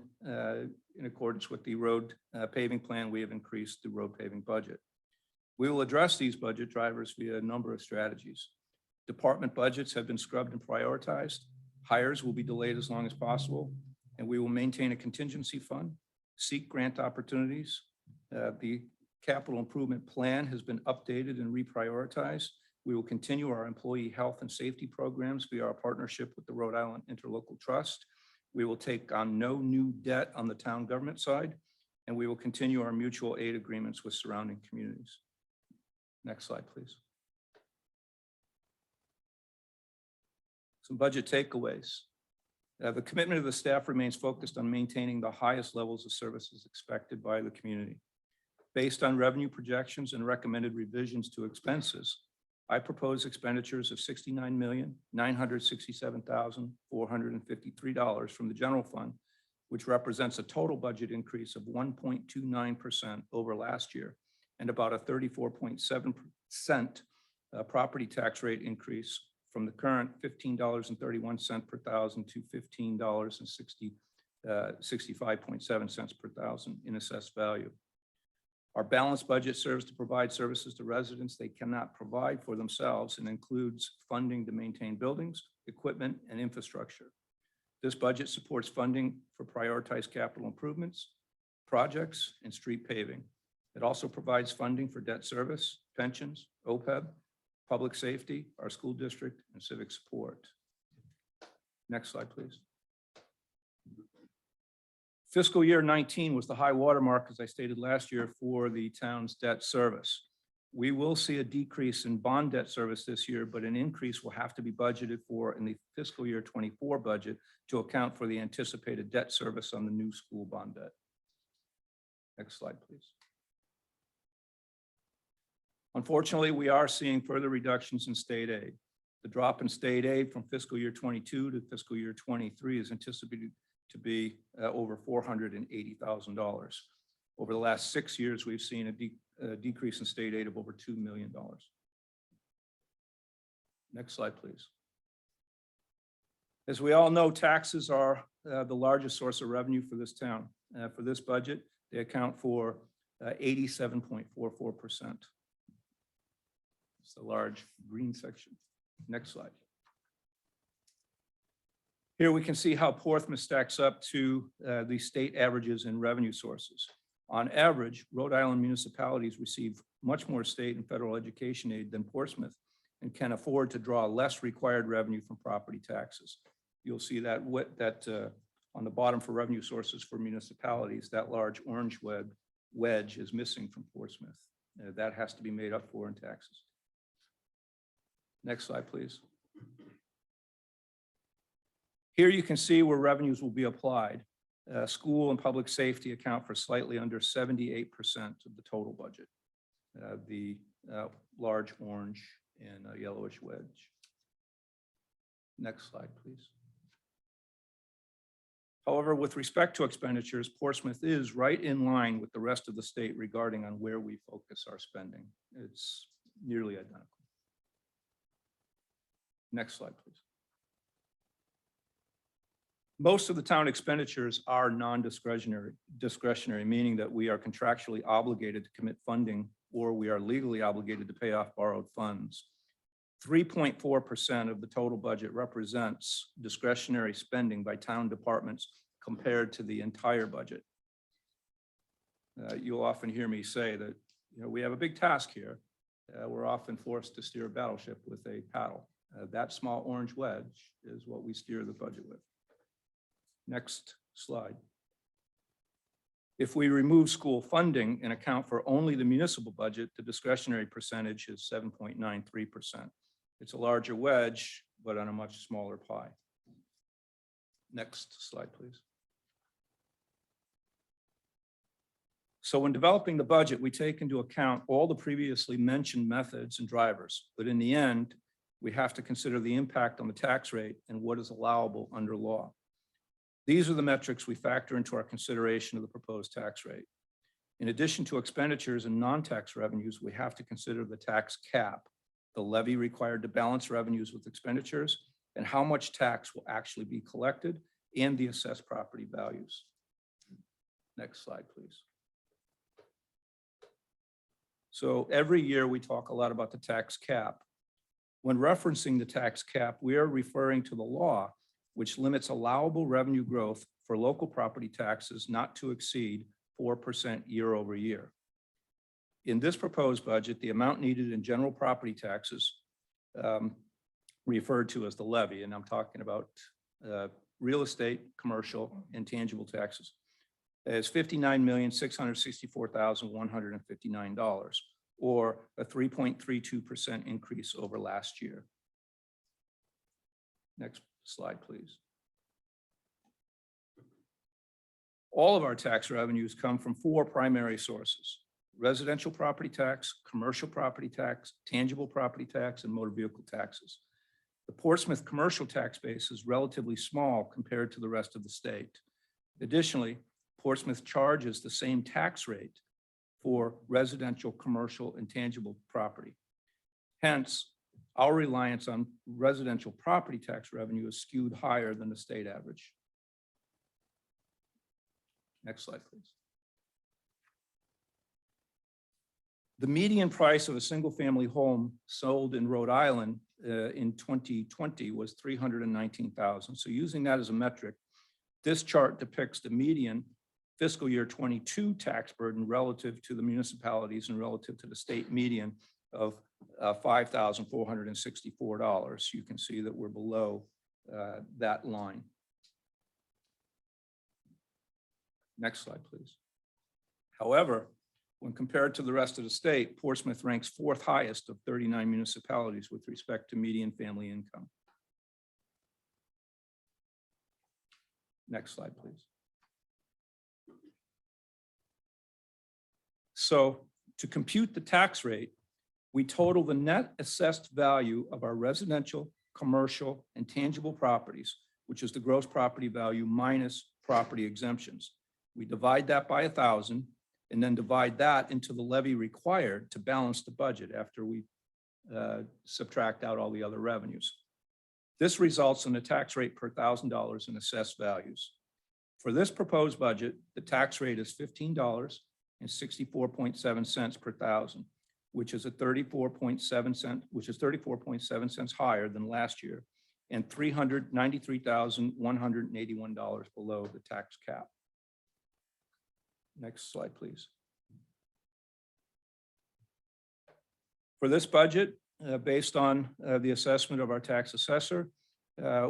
in accordance with the road paving plan, we have increased the road paving budget. We will address these budget drivers via a number of strategies. Department budgets have been scrubbed and prioritized. Hires will be delayed as long as possible, and we will maintain a contingency fund, seek grant opportunities. The capital improvement plan has been updated and reprioritized. We will continue our employee health and safety programs via our partnership with the Rhode Island Interlocal Trust. We will take on no new debt on the town government side, and we will continue our mutual aid agreements with surrounding communities. Next slide, please. Some budget takeaways. The commitment of the staff remains focused on maintaining the highest levels of services expected by the community. Based on revenue projections and recommended revisions to expenses, I propose expenditures of $69,967,453 from the general fund, which represents a total budget increase of 1.29% over last year and about a 34.7% property tax rate increase from the current $15.31 per thousand to $15.65 per thousand in assessed value. Our balanced budget serves to provide services to residents they cannot provide for themselves and includes funding to maintain buildings, equipment, and infrastructure. This budget supports funding for prioritized capital improvements, projects, and street paving. It also provides funding for debt service, pensions, OPEB, public safety, our school district, and civic support. Next slide, please. Fiscal year 19 was the high watermark, as I stated last year, for the town's debt service. We will see a decrease in bond debt service this year, but an increase will have to be budgeted for in the fiscal year 24 budget to account for the anticipated debt service on the new school bond debt. Next slide, please. Unfortunately, we are seeing further reductions in state aid. The drop in state aid from fiscal year 22 to fiscal year 23 is anticipated to be over $480,000. Over the last 6 years, we've seen a decrease in state aid of over $2 million. Next slide, please. As we all know, taxes are the largest source of revenue for this town. For this budget, they account for 87.44%. It's the large green section. Next slide. Here we can see how Portsmouth stacks up to the state averages in revenue sources. On average, Rhode Island municipalities receive much more state and federal education aid than Portsmouth and can afford to draw less required revenue from property taxes. You'll see that on the bottom for revenue sources for municipalities, that large orange wedge is missing from Portsmouth. That has to be made up for in taxes. Next slide, please. Here you can see where revenues will be applied. School and public safety account for slightly under 78% of the total budget. The large orange and yellowish wedge. Next slide, please. However, with respect to expenditures, Portsmouth is right in line with the rest of the state regarding on where we focus our spending. It's nearly identical. Next slide, please. Most of the town expenditures are non-discretionary, meaning that we are contractually obligated to commit funding or we are legally obligated to pay off borrowed funds. 3.4% of the total budget represents discretionary spending by town departments compared to the entire budget. You'll often hear me say that, we have a big task here. We're often forced to steer a battleship with a paddle. That small orange wedge is what we steer the budget with. Next slide. If we remove school funding and account for only the municipal budget, the discretionary percentage is 7.93%. It's a larger wedge, but on a much smaller pie. Next slide, please. So when developing the budget, we take into account all the previously mentioned methods and drivers, but in the end, we have to consider the impact on the tax rate and what is allowable under law. These are the metrics we factor into our consideration of the proposed tax rate. In addition to expenditures and non-tax revenues, we have to consider the tax cap, the levy required to balance revenues with expenditures, and how much tax will actually be collected, and the assessed property values. Next slide, please. So every year we talk a lot about the tax cap. When referencing the tax cap, we are referring to the law, which limits allowable revenue growth for local property taxes not to exceed 4% year over year. In this proposed budget, the amount needed in general property taxes, referred to as the levy, and I'm talking about real estate, commercial, and tangible taxes is $59,664,159, or a 3.32% increase over last year. Next slide, please. All of our tax revenues come from four primary sources: residential property tax, commercial property tax, tangible property tax, and motor vehicle taxes. The Portsmouth commercial tax base is relatively small compared to the rest of the state. Additionally, Portsmouth charges the same tax rate for residential, commercial, and tangible property. Hence, our reliance on residential property tax revenue is skewed higher than the state average. Next slide, please. The median price of a single-family home sold in Rhode Island in 2020 was $319,000. So using that as a metric, this chart depicts the median fiscal year 22 tax burden relative to the municipalities and relative to the state median of $5,464. You can see that we're below that line. Next slide, please. However, when compared to the rest of the state, Portsmouth ranks fourth highest of 39 municipalities with respect to median family income. Next slide, please. So to compute the tax rate, we total the net assessed value of our residential, commercial, and tangible properties, which is the gross property value minus property exemptions. We divide that by 1,000 and then divide that into the levy required to balance the budget after we subtract out all the other revenues. This results in a tax rate per $1,000 in assessed values. For this proposed budget, the tax rate is $15.64 per thousand, which is 34.7 cents higher than last year, and $393,181 below the tax cap. Next slide, please. For this budget, based on the assessment of our tax assessor,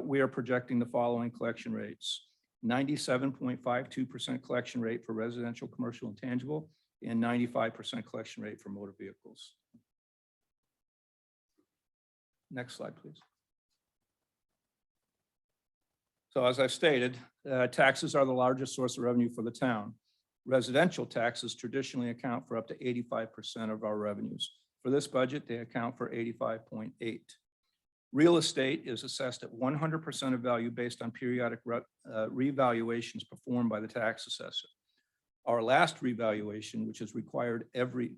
we are projecting the following collection rates: 97.52% collection rate for residential, commercial, and tangible, and 95% collection rate for motor vehicles. Next slide, please. So as I've stated, taxes are the largest source of revenue for the town. Residential taxes traditionally account for up to 85% of our revenues. For this budget, they account for 85.8%. Real estate is assessed at 100% of value based on periodic revaluations performed by the tax assessor. Our last revaluation, which is required every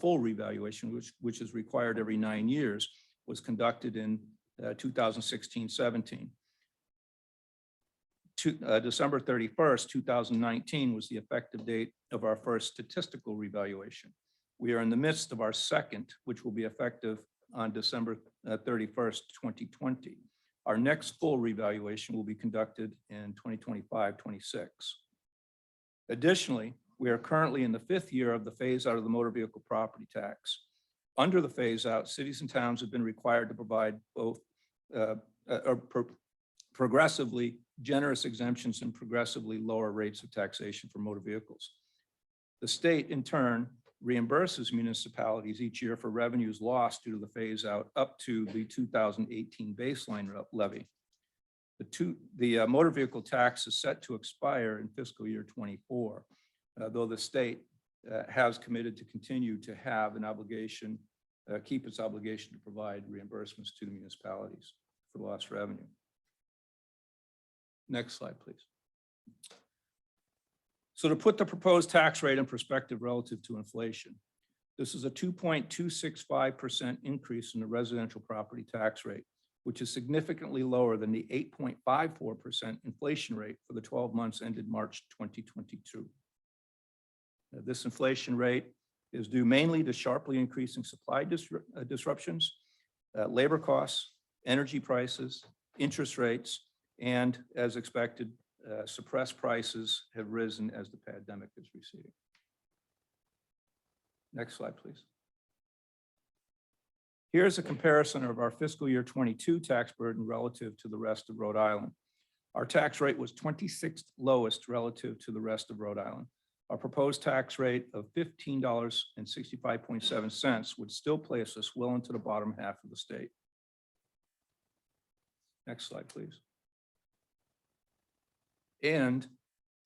full revaluation, which is required every 9 years, was conducted in 2016-17. December 31st, 2019 was the effective date of our first statistical revaluation. We are in the midst of our second, which will be effective on December 31st, 2020. Our next full revaluation will be conducted in 2025-26. Additionally, we are currently in the 5th year of the phase out of the motor vehicle property tax. Under the phase out, cities and towns have been required to provide both progressively generous exemptions and progressively lower rates of taxation for motor vehicles. The state, in turn, reimburses municipalities each year for revenues lost due to the phase out up to the 2018 baseline levy. The motor vehicle tax is set to expire in fiscal year 24, though the state has committed to continue to have an obligation, keep its obligation to provide reimbursements to the municipalities for lost revenue. Next slide, please. So to put the proposed tax rate in perspective relative to inflation, this is a 2.265% increase in the residential property tax rate, which is significantly lower than the 8.54% inflation rate for the 12 months ended March 2022. This inflation rate is due mainly to sharply increasing supply disruptions, labor costs, energy prices, interest rates, and as expected, suppressed prices have risen as the pandemic is receding. Next slide, please. Here's a comparison of our fiscal year 22 tax burden relative to the rest of Rhode Island. Our tax rate was 26th lowest relative to the rest of Rhode Island. Our proposed tax rate of $15.65 would still place us well into the bottom half of the state. Next slide, please. And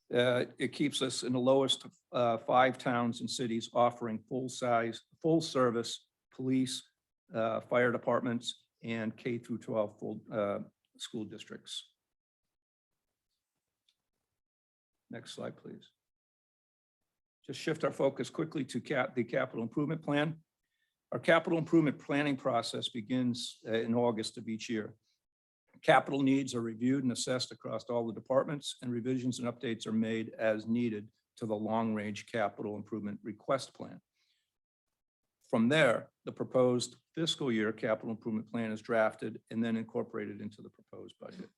it keeps us in the lowest of 5 towns and cities offering full-service police, fire departments, and K through 12 full school districts. Next slide, please. Just shift our focus quickly to the capital improvement plan. Our capital improvement planning process begins in August of each year. Capital needs are reviewed and assessed across all the departments, and revisions and updates are made as needed to the long-range capital improvement request plan. From there, the proposed fiscal year capital improvement plan is drafted and then incorporated into the proposed budget.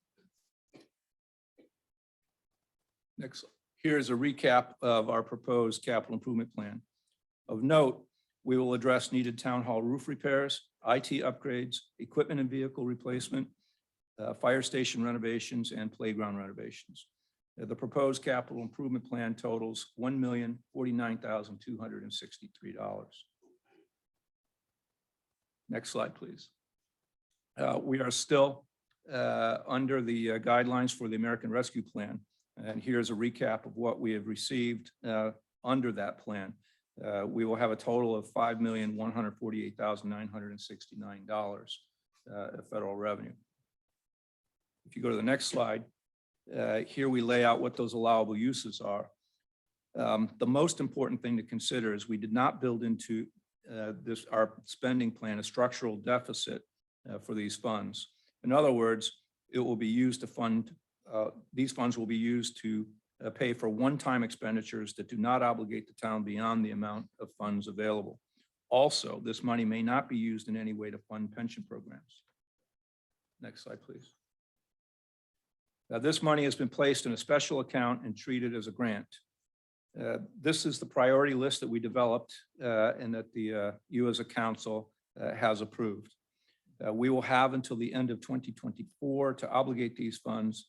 Next, here's a recap of our proposed capital improvement plan. Of note, we will address needed town hall roof repairs, IT upgrades, equipment and vehicle replacement, fire station renovations, and playground renovations. The proposed capital improvement plan totals $1,049,263. Next slide, please. We are still under the guidelines for the American Rescue Plan. And here's a recap of what we have received under that plan. We will have a total of $5,148,969 of federal revenue. If you go to the next slide, here we lay out what those allowable uses are. The most important thing to consider is we did not build into our spending plan a structural deficit for these funds. In other words, it will be used to fund, these funds will be used to pay for one-time expenditures that do not obligate the town beyond the amount of funds available. Also, this money may not be used in any way to fund pension programs. Next slide, please. Now, this money has been placed in a special account and treated as a grant. This is the priority list that we developed and that you as a council has approved. We will have until the end of 2024 to obligate these funds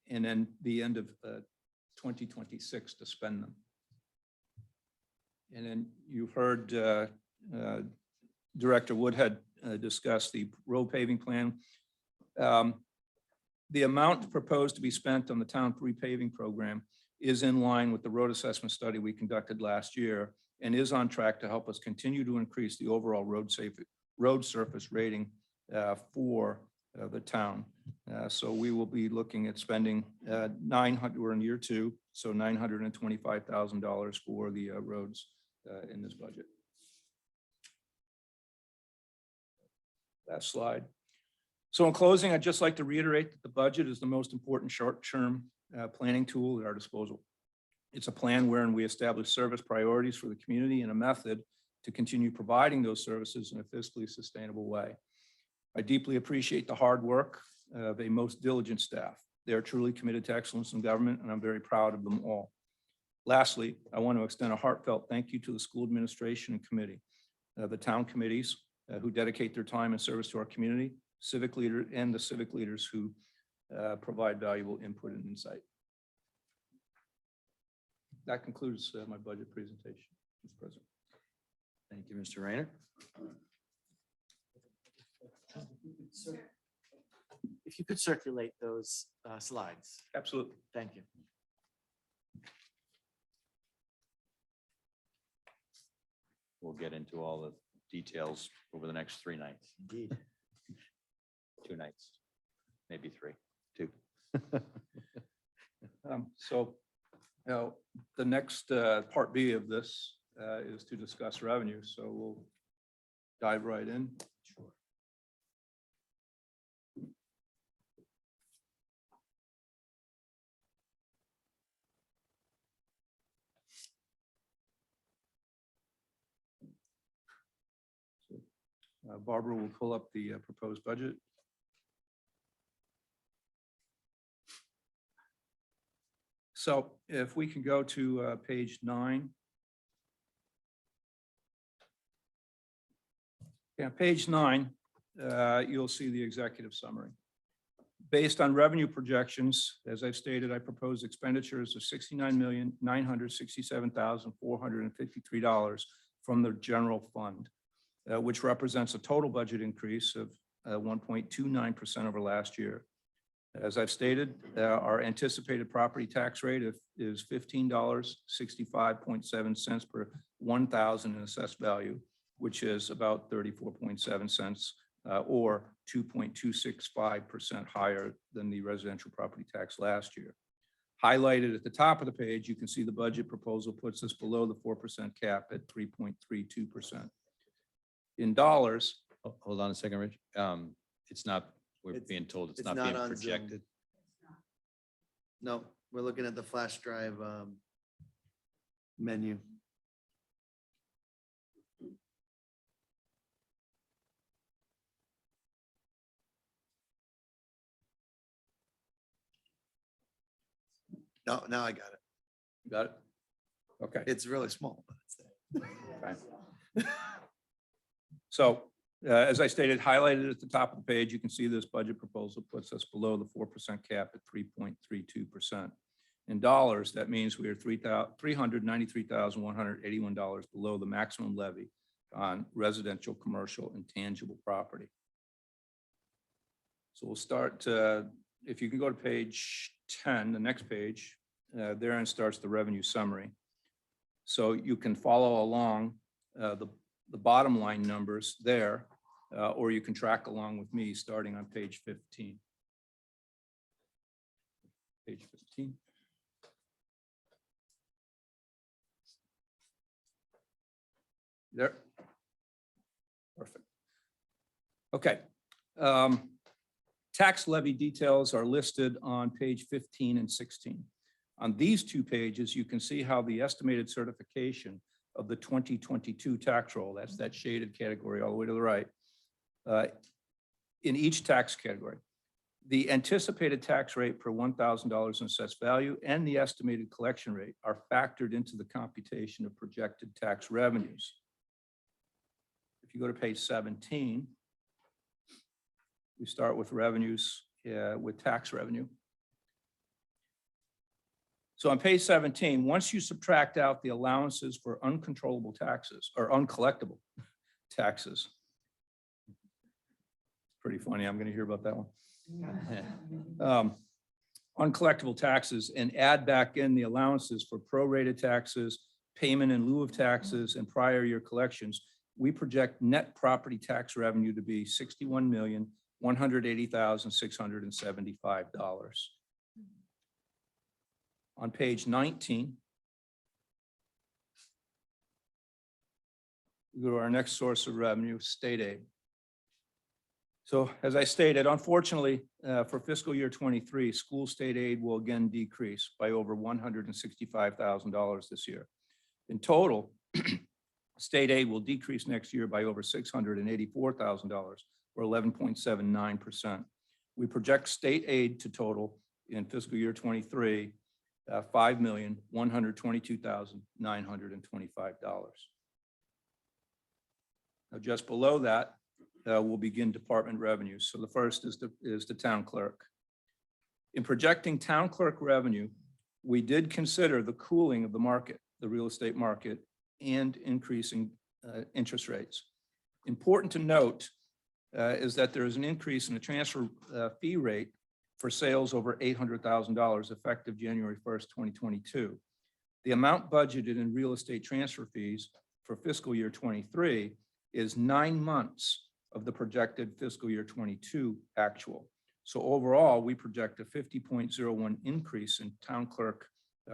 and then the end of 2026 to spend them. And then you've heard Director Woodhead discuss the road paving plan. The amount proposed to be spent on the town repaving program is in line with the road assessment study we conducted last year and is on track to help us continue to increase the overall road surface rating for the town. So we will be looking at spending we're in year 2, so $925,000 for the roads in this budget. Last slide. So in closing, I'd just like to reiterate that the budget is the most important short-term planning tool at our disposal. It's a plan wherein we establish service priorities for the community and a method to continue providing those services in a fiscally sustainable way. I deeply appreciate the hard work of a most diligent staff. They are truly committed to excellence in government, and I'm very proud of them all. Lastly, I want to extend a heartfelt thank you to the school administration and committee, the town committees who dedicate their time and service to our community, civic leader, and the civic leaders who provide valuable input and insight. That concludes my budget presentation, Mr. President. Thank you, Mr. Rayner. If you could circulate those slides. Absolutely. Thank you. We'll get into all the details over the next 3 nights. Indeed. 2 nights, maybe 3, 2. So now the next part B of this is to discuss revenue. So we'll dive right in. Sure. Barbara will pull up the proposed budget. So if we can go to page 9. Yeah, page 9, you'll see the executive summary. Based on revenue projections, as I've stated, I propose expenditures of $69,967,453 from the general fund, which represents a total budget increase of 1.29% over last year. As I've stated, our anticipated property tax rate is $15.65.7 per 1,000 in assessed value, which is about 34.7 cents or 2.265% higher than the residential property tax last year. Highlighted at the top of the page, you can see the budget proposal puts us below the 4% cap at 3.32%. In dollars, Hold on a second, Rich. It's not, we're It's- being told it's it's not not being on Zoom. projected. No, we're looking at the flash drive menu. No, now I got it. got it? Okay. It's really small. But it's there. So as I stated, highlighted at the top of the page, you can see this budget proposal puts us below the 4% cap at 3.32%. In dollars, that means we are $393,181 below the maximum levy on residential, commercial, and tangible property. So we'll start, if you can go to page 10, the next page, therein starts the revenue summary. So you can follow along the bottom line numbers there, or you can track along with me starting on page 15. Page 15. There. Perfect. Okay. Tax levy details are listed on page 15 and 16. On these two pages, you can see how the estimated certification of the 2022 tax roll, that's that shaded category all the way to the right, in each tax category. The anticipated tax rate per $1,000 in assessed value and the estimated collection rate are factored into the computation of projected tax revenues. If you go to page 17, we start with revenues with tax revenue. So on page 17, once you subtract out the allowances for uncontrollable taxes or uncollectible taxes, pretty funny, I'm going to hear about that one. Uncollectible taxes and add back in the allowances for prorated taxes, payment in lieu of taxes, and prior year collections, we project net property tax revenue to be $61,180,675. On page 19, we go to our next source of revenue, state aid. So as I stated, unfortunately, for fiscal year 23, school state aid will again decrease by over $165,000 this year. In total, state aid will decrease next year by over $684,000 or 11.79%. We project state aid to total in fiscal year 23 $5,122,925. Now, just below that, we'll begin department revenues. So the first is the town clerk. In projecting town clerk revenue, we did consider the cooling of the market, the real estate market, and increasing interest rates. Important to note is that there is an increase in the transfer fee rate for sales over $800,000 effective January 1st, 2022. The amount budgeted in real estate transfer fees for fiscal year 23 is 9 months of the projected fiscal year 22 actual. So overall, we project a 50.01 increase in town clerk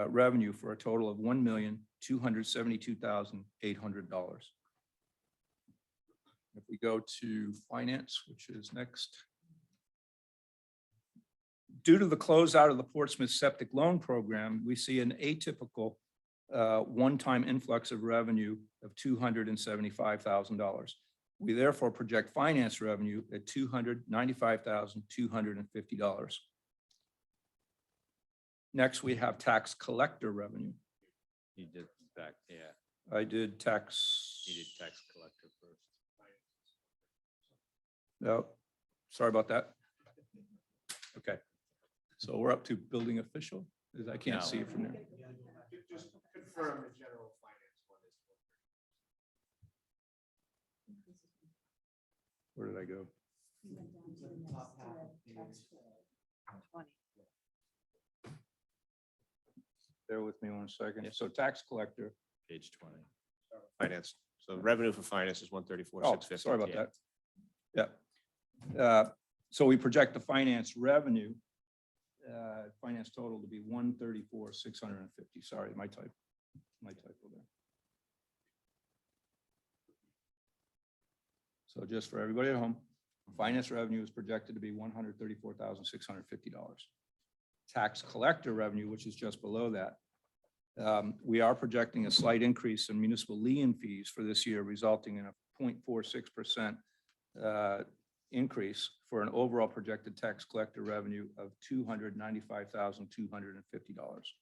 revenue for a total of $1,272,800. If we go to finance, which is next. Due to the closeout of the Portsmouth septic loan program, we see an atypical one-time influx of revenue of $275,000. We therefore project finance revenue at $295,250. Next, we have tax collector revenue. You did back, yeah, I did tax. you did tax collector first. No, sorry about that. Okay. So we're up to building official, because I can't No. see it from there. Just confirm the general finance one is. Where did I go? Bear with me 1 second. So tax collector. Page 20. Finance. So revenue for finance is 134, Oh, 650. sorry about that. Yeah. So we project the finance revenue, finance total to be 134,650. Sorry, my typo there. So just for everybody at home, finance revenue is projected to be $134,650. Tax collector revenue, which is just below that, we are projecting a slight increase in municipal lien fees for this year, resulting in a 0.46% increase for an overall projected tax collector revenue of $295,250.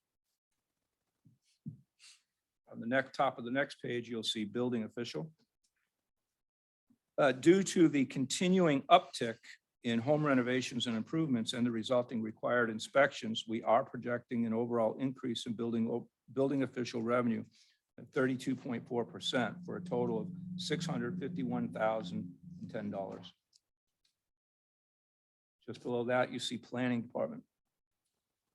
On the top of the next page, you'll see building official. Due to the continuing uptick in home renovations and improvements and the resulting required inspections, we are projecting an overall increase in building official revenue of 32.4% for a total of $651,010. Just below that, you see planning department.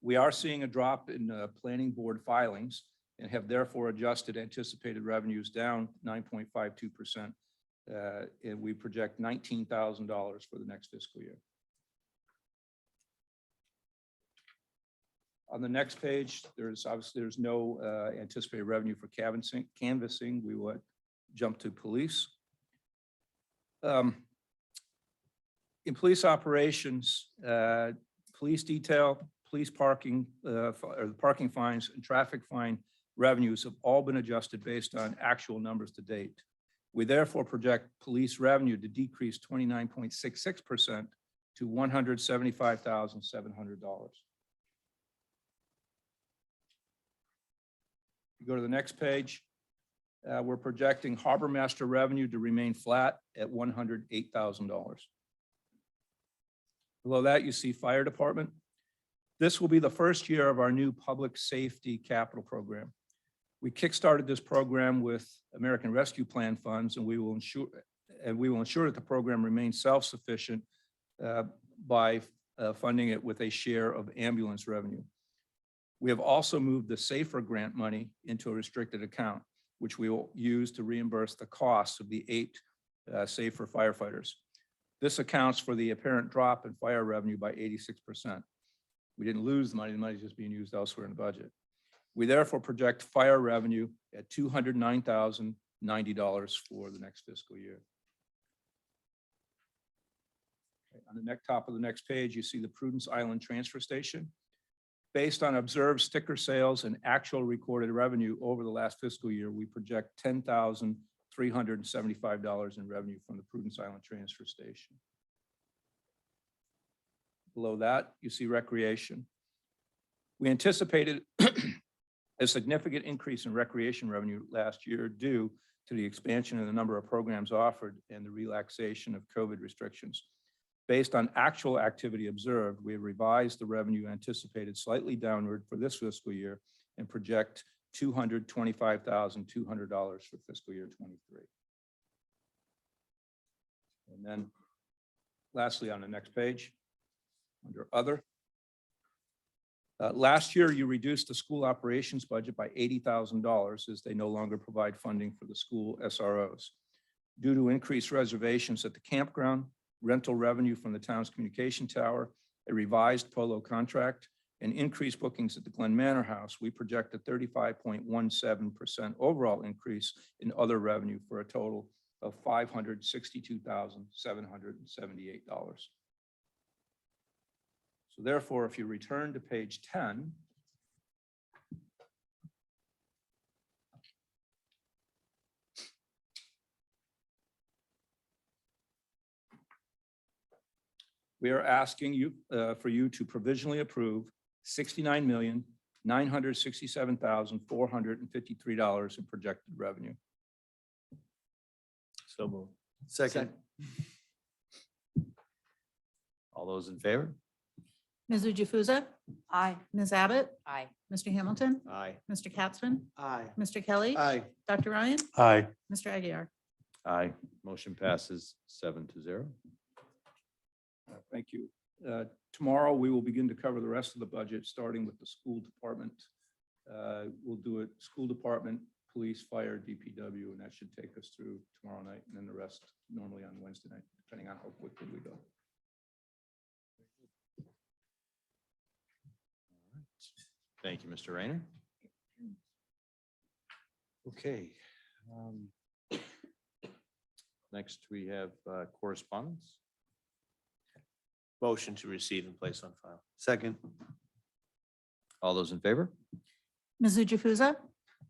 We are seeing a drop in planning board filings and have therefore adjusted anticipated revenues down 9.52%. And we project $19,000 for the next fiscal year. On the next page, there's no anticipated revenue for canvassing. We would jump to police. In police operations, police detail, police parking, or the parking fines and traffic fine revenues have all been adjusted based on actual numbers to date. We therefore project police revenue to decrease 29.66% to $175,700. You go to the next page. We're projecting harbor master revenue to remain flat at $108,000. Below that, you see fire department. This will be the first year of our new public safety capital program. We kickstarted this program with American Rescue Plan funds, and we will ensure that the program remains self-sufficient by funding it with a share of ambulance revenue. We have also moved the SAFER grant money into a restricted account, which we will use to reimburse the costs of the 8 SAFER firefighters. This accounts for the apparent drop in fire revenue by 86%. We didn't lose the money is just being used elsewhere in the budget. We therefore project fire revenue at $209,090 for the next fiscal year. Okay, on the top of the next page, you see the Prudence Island Transfer Station. Based on observed sticker sales and actual recorded revenue over the last fiscal year, we project $10,375 in revenue from the Prudence Island Transfer Station. Below that, you see recreation. We anticipated a significant increase in recreation revenue last year due to the expansion of the number of programs offered and the relaxation of COVID restrictions. Based on actual activity observed, we have revised the revenue anticipated slightly downward for this fiscal year and project $225,200 for fiscal year 23. And then lastly, on the next page, under other. Last year, you reduced the school operations budget by $80,000 as they no longer provide funding for the school SROs. Due to increased reservations at the campground, rental revenue from the town's communication tower, a revised polo contract, and increased bookings at the Glen Manor House, we project a 35.17% overall increase in other revenue for a total of $562,778. So therefore, if you return to page 10, we are asking you for you to provisionally approve $69,967,453 in projected revenue. So moved. Second. All those in favor? Ms. Jukusa? Aye. Ms. Abbott? Aye. Mr. Hamilton? Aye. Mr. Katzman? Aye. Mr. Kelly? Aye. Dr. Ryan? Aye. Mr. Aguirre? Aye. Motion passes 7-0. Thank you. Tomorrow, we will begin to cover the rest of the budget, starting with the school department. We'll do it, school department, police, fire, DPW, and that should take us through tomorrow night, and then the rest normally on Wednesday night, depending on how quickly we go. Thank you, Mr. Rayner. Okay. Next, we have correspondence. Motion to receive and place on file. Second. All those in favor? Ms. Jukusa?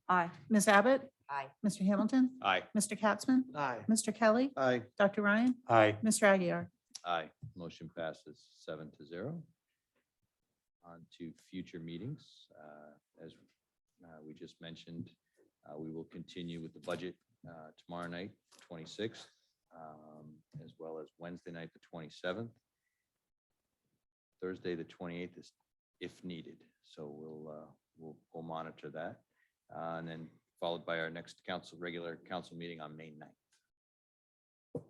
Aye. Ms. Abbott? Aye. Mr. Hamilton? Aye. Mr. Katzman? Aye. Mr. Kelly? Aye. Dr. Ryan? Aye. Mr. Aguirre? Aye. Motion passes 7-0. On to future meetings. As we just mentioned, we will continue with the budget tomorrow night, 26th, as well as Wednesday night, the 27th. Thursday, the 28th is if needed. So we'll monitor that. And then followed by our next regular council meeting on May 9th.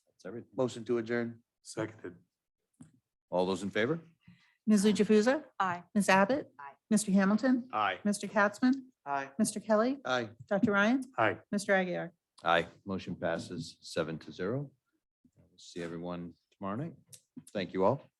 That's everything. Motion to adjourn. Seconded. All those in favor? Ms. Jukusa? Aye. Ms. Abbott? Aye. Mr. Hamilton? Aye. Mr. Katzman? Aye. Mr. Kelly? Aye. Dr. Ryan? Aye. Mr. Aguirre? Aye. Motion passes 7-0. We'll see everyone tomorrow night. Thank you all.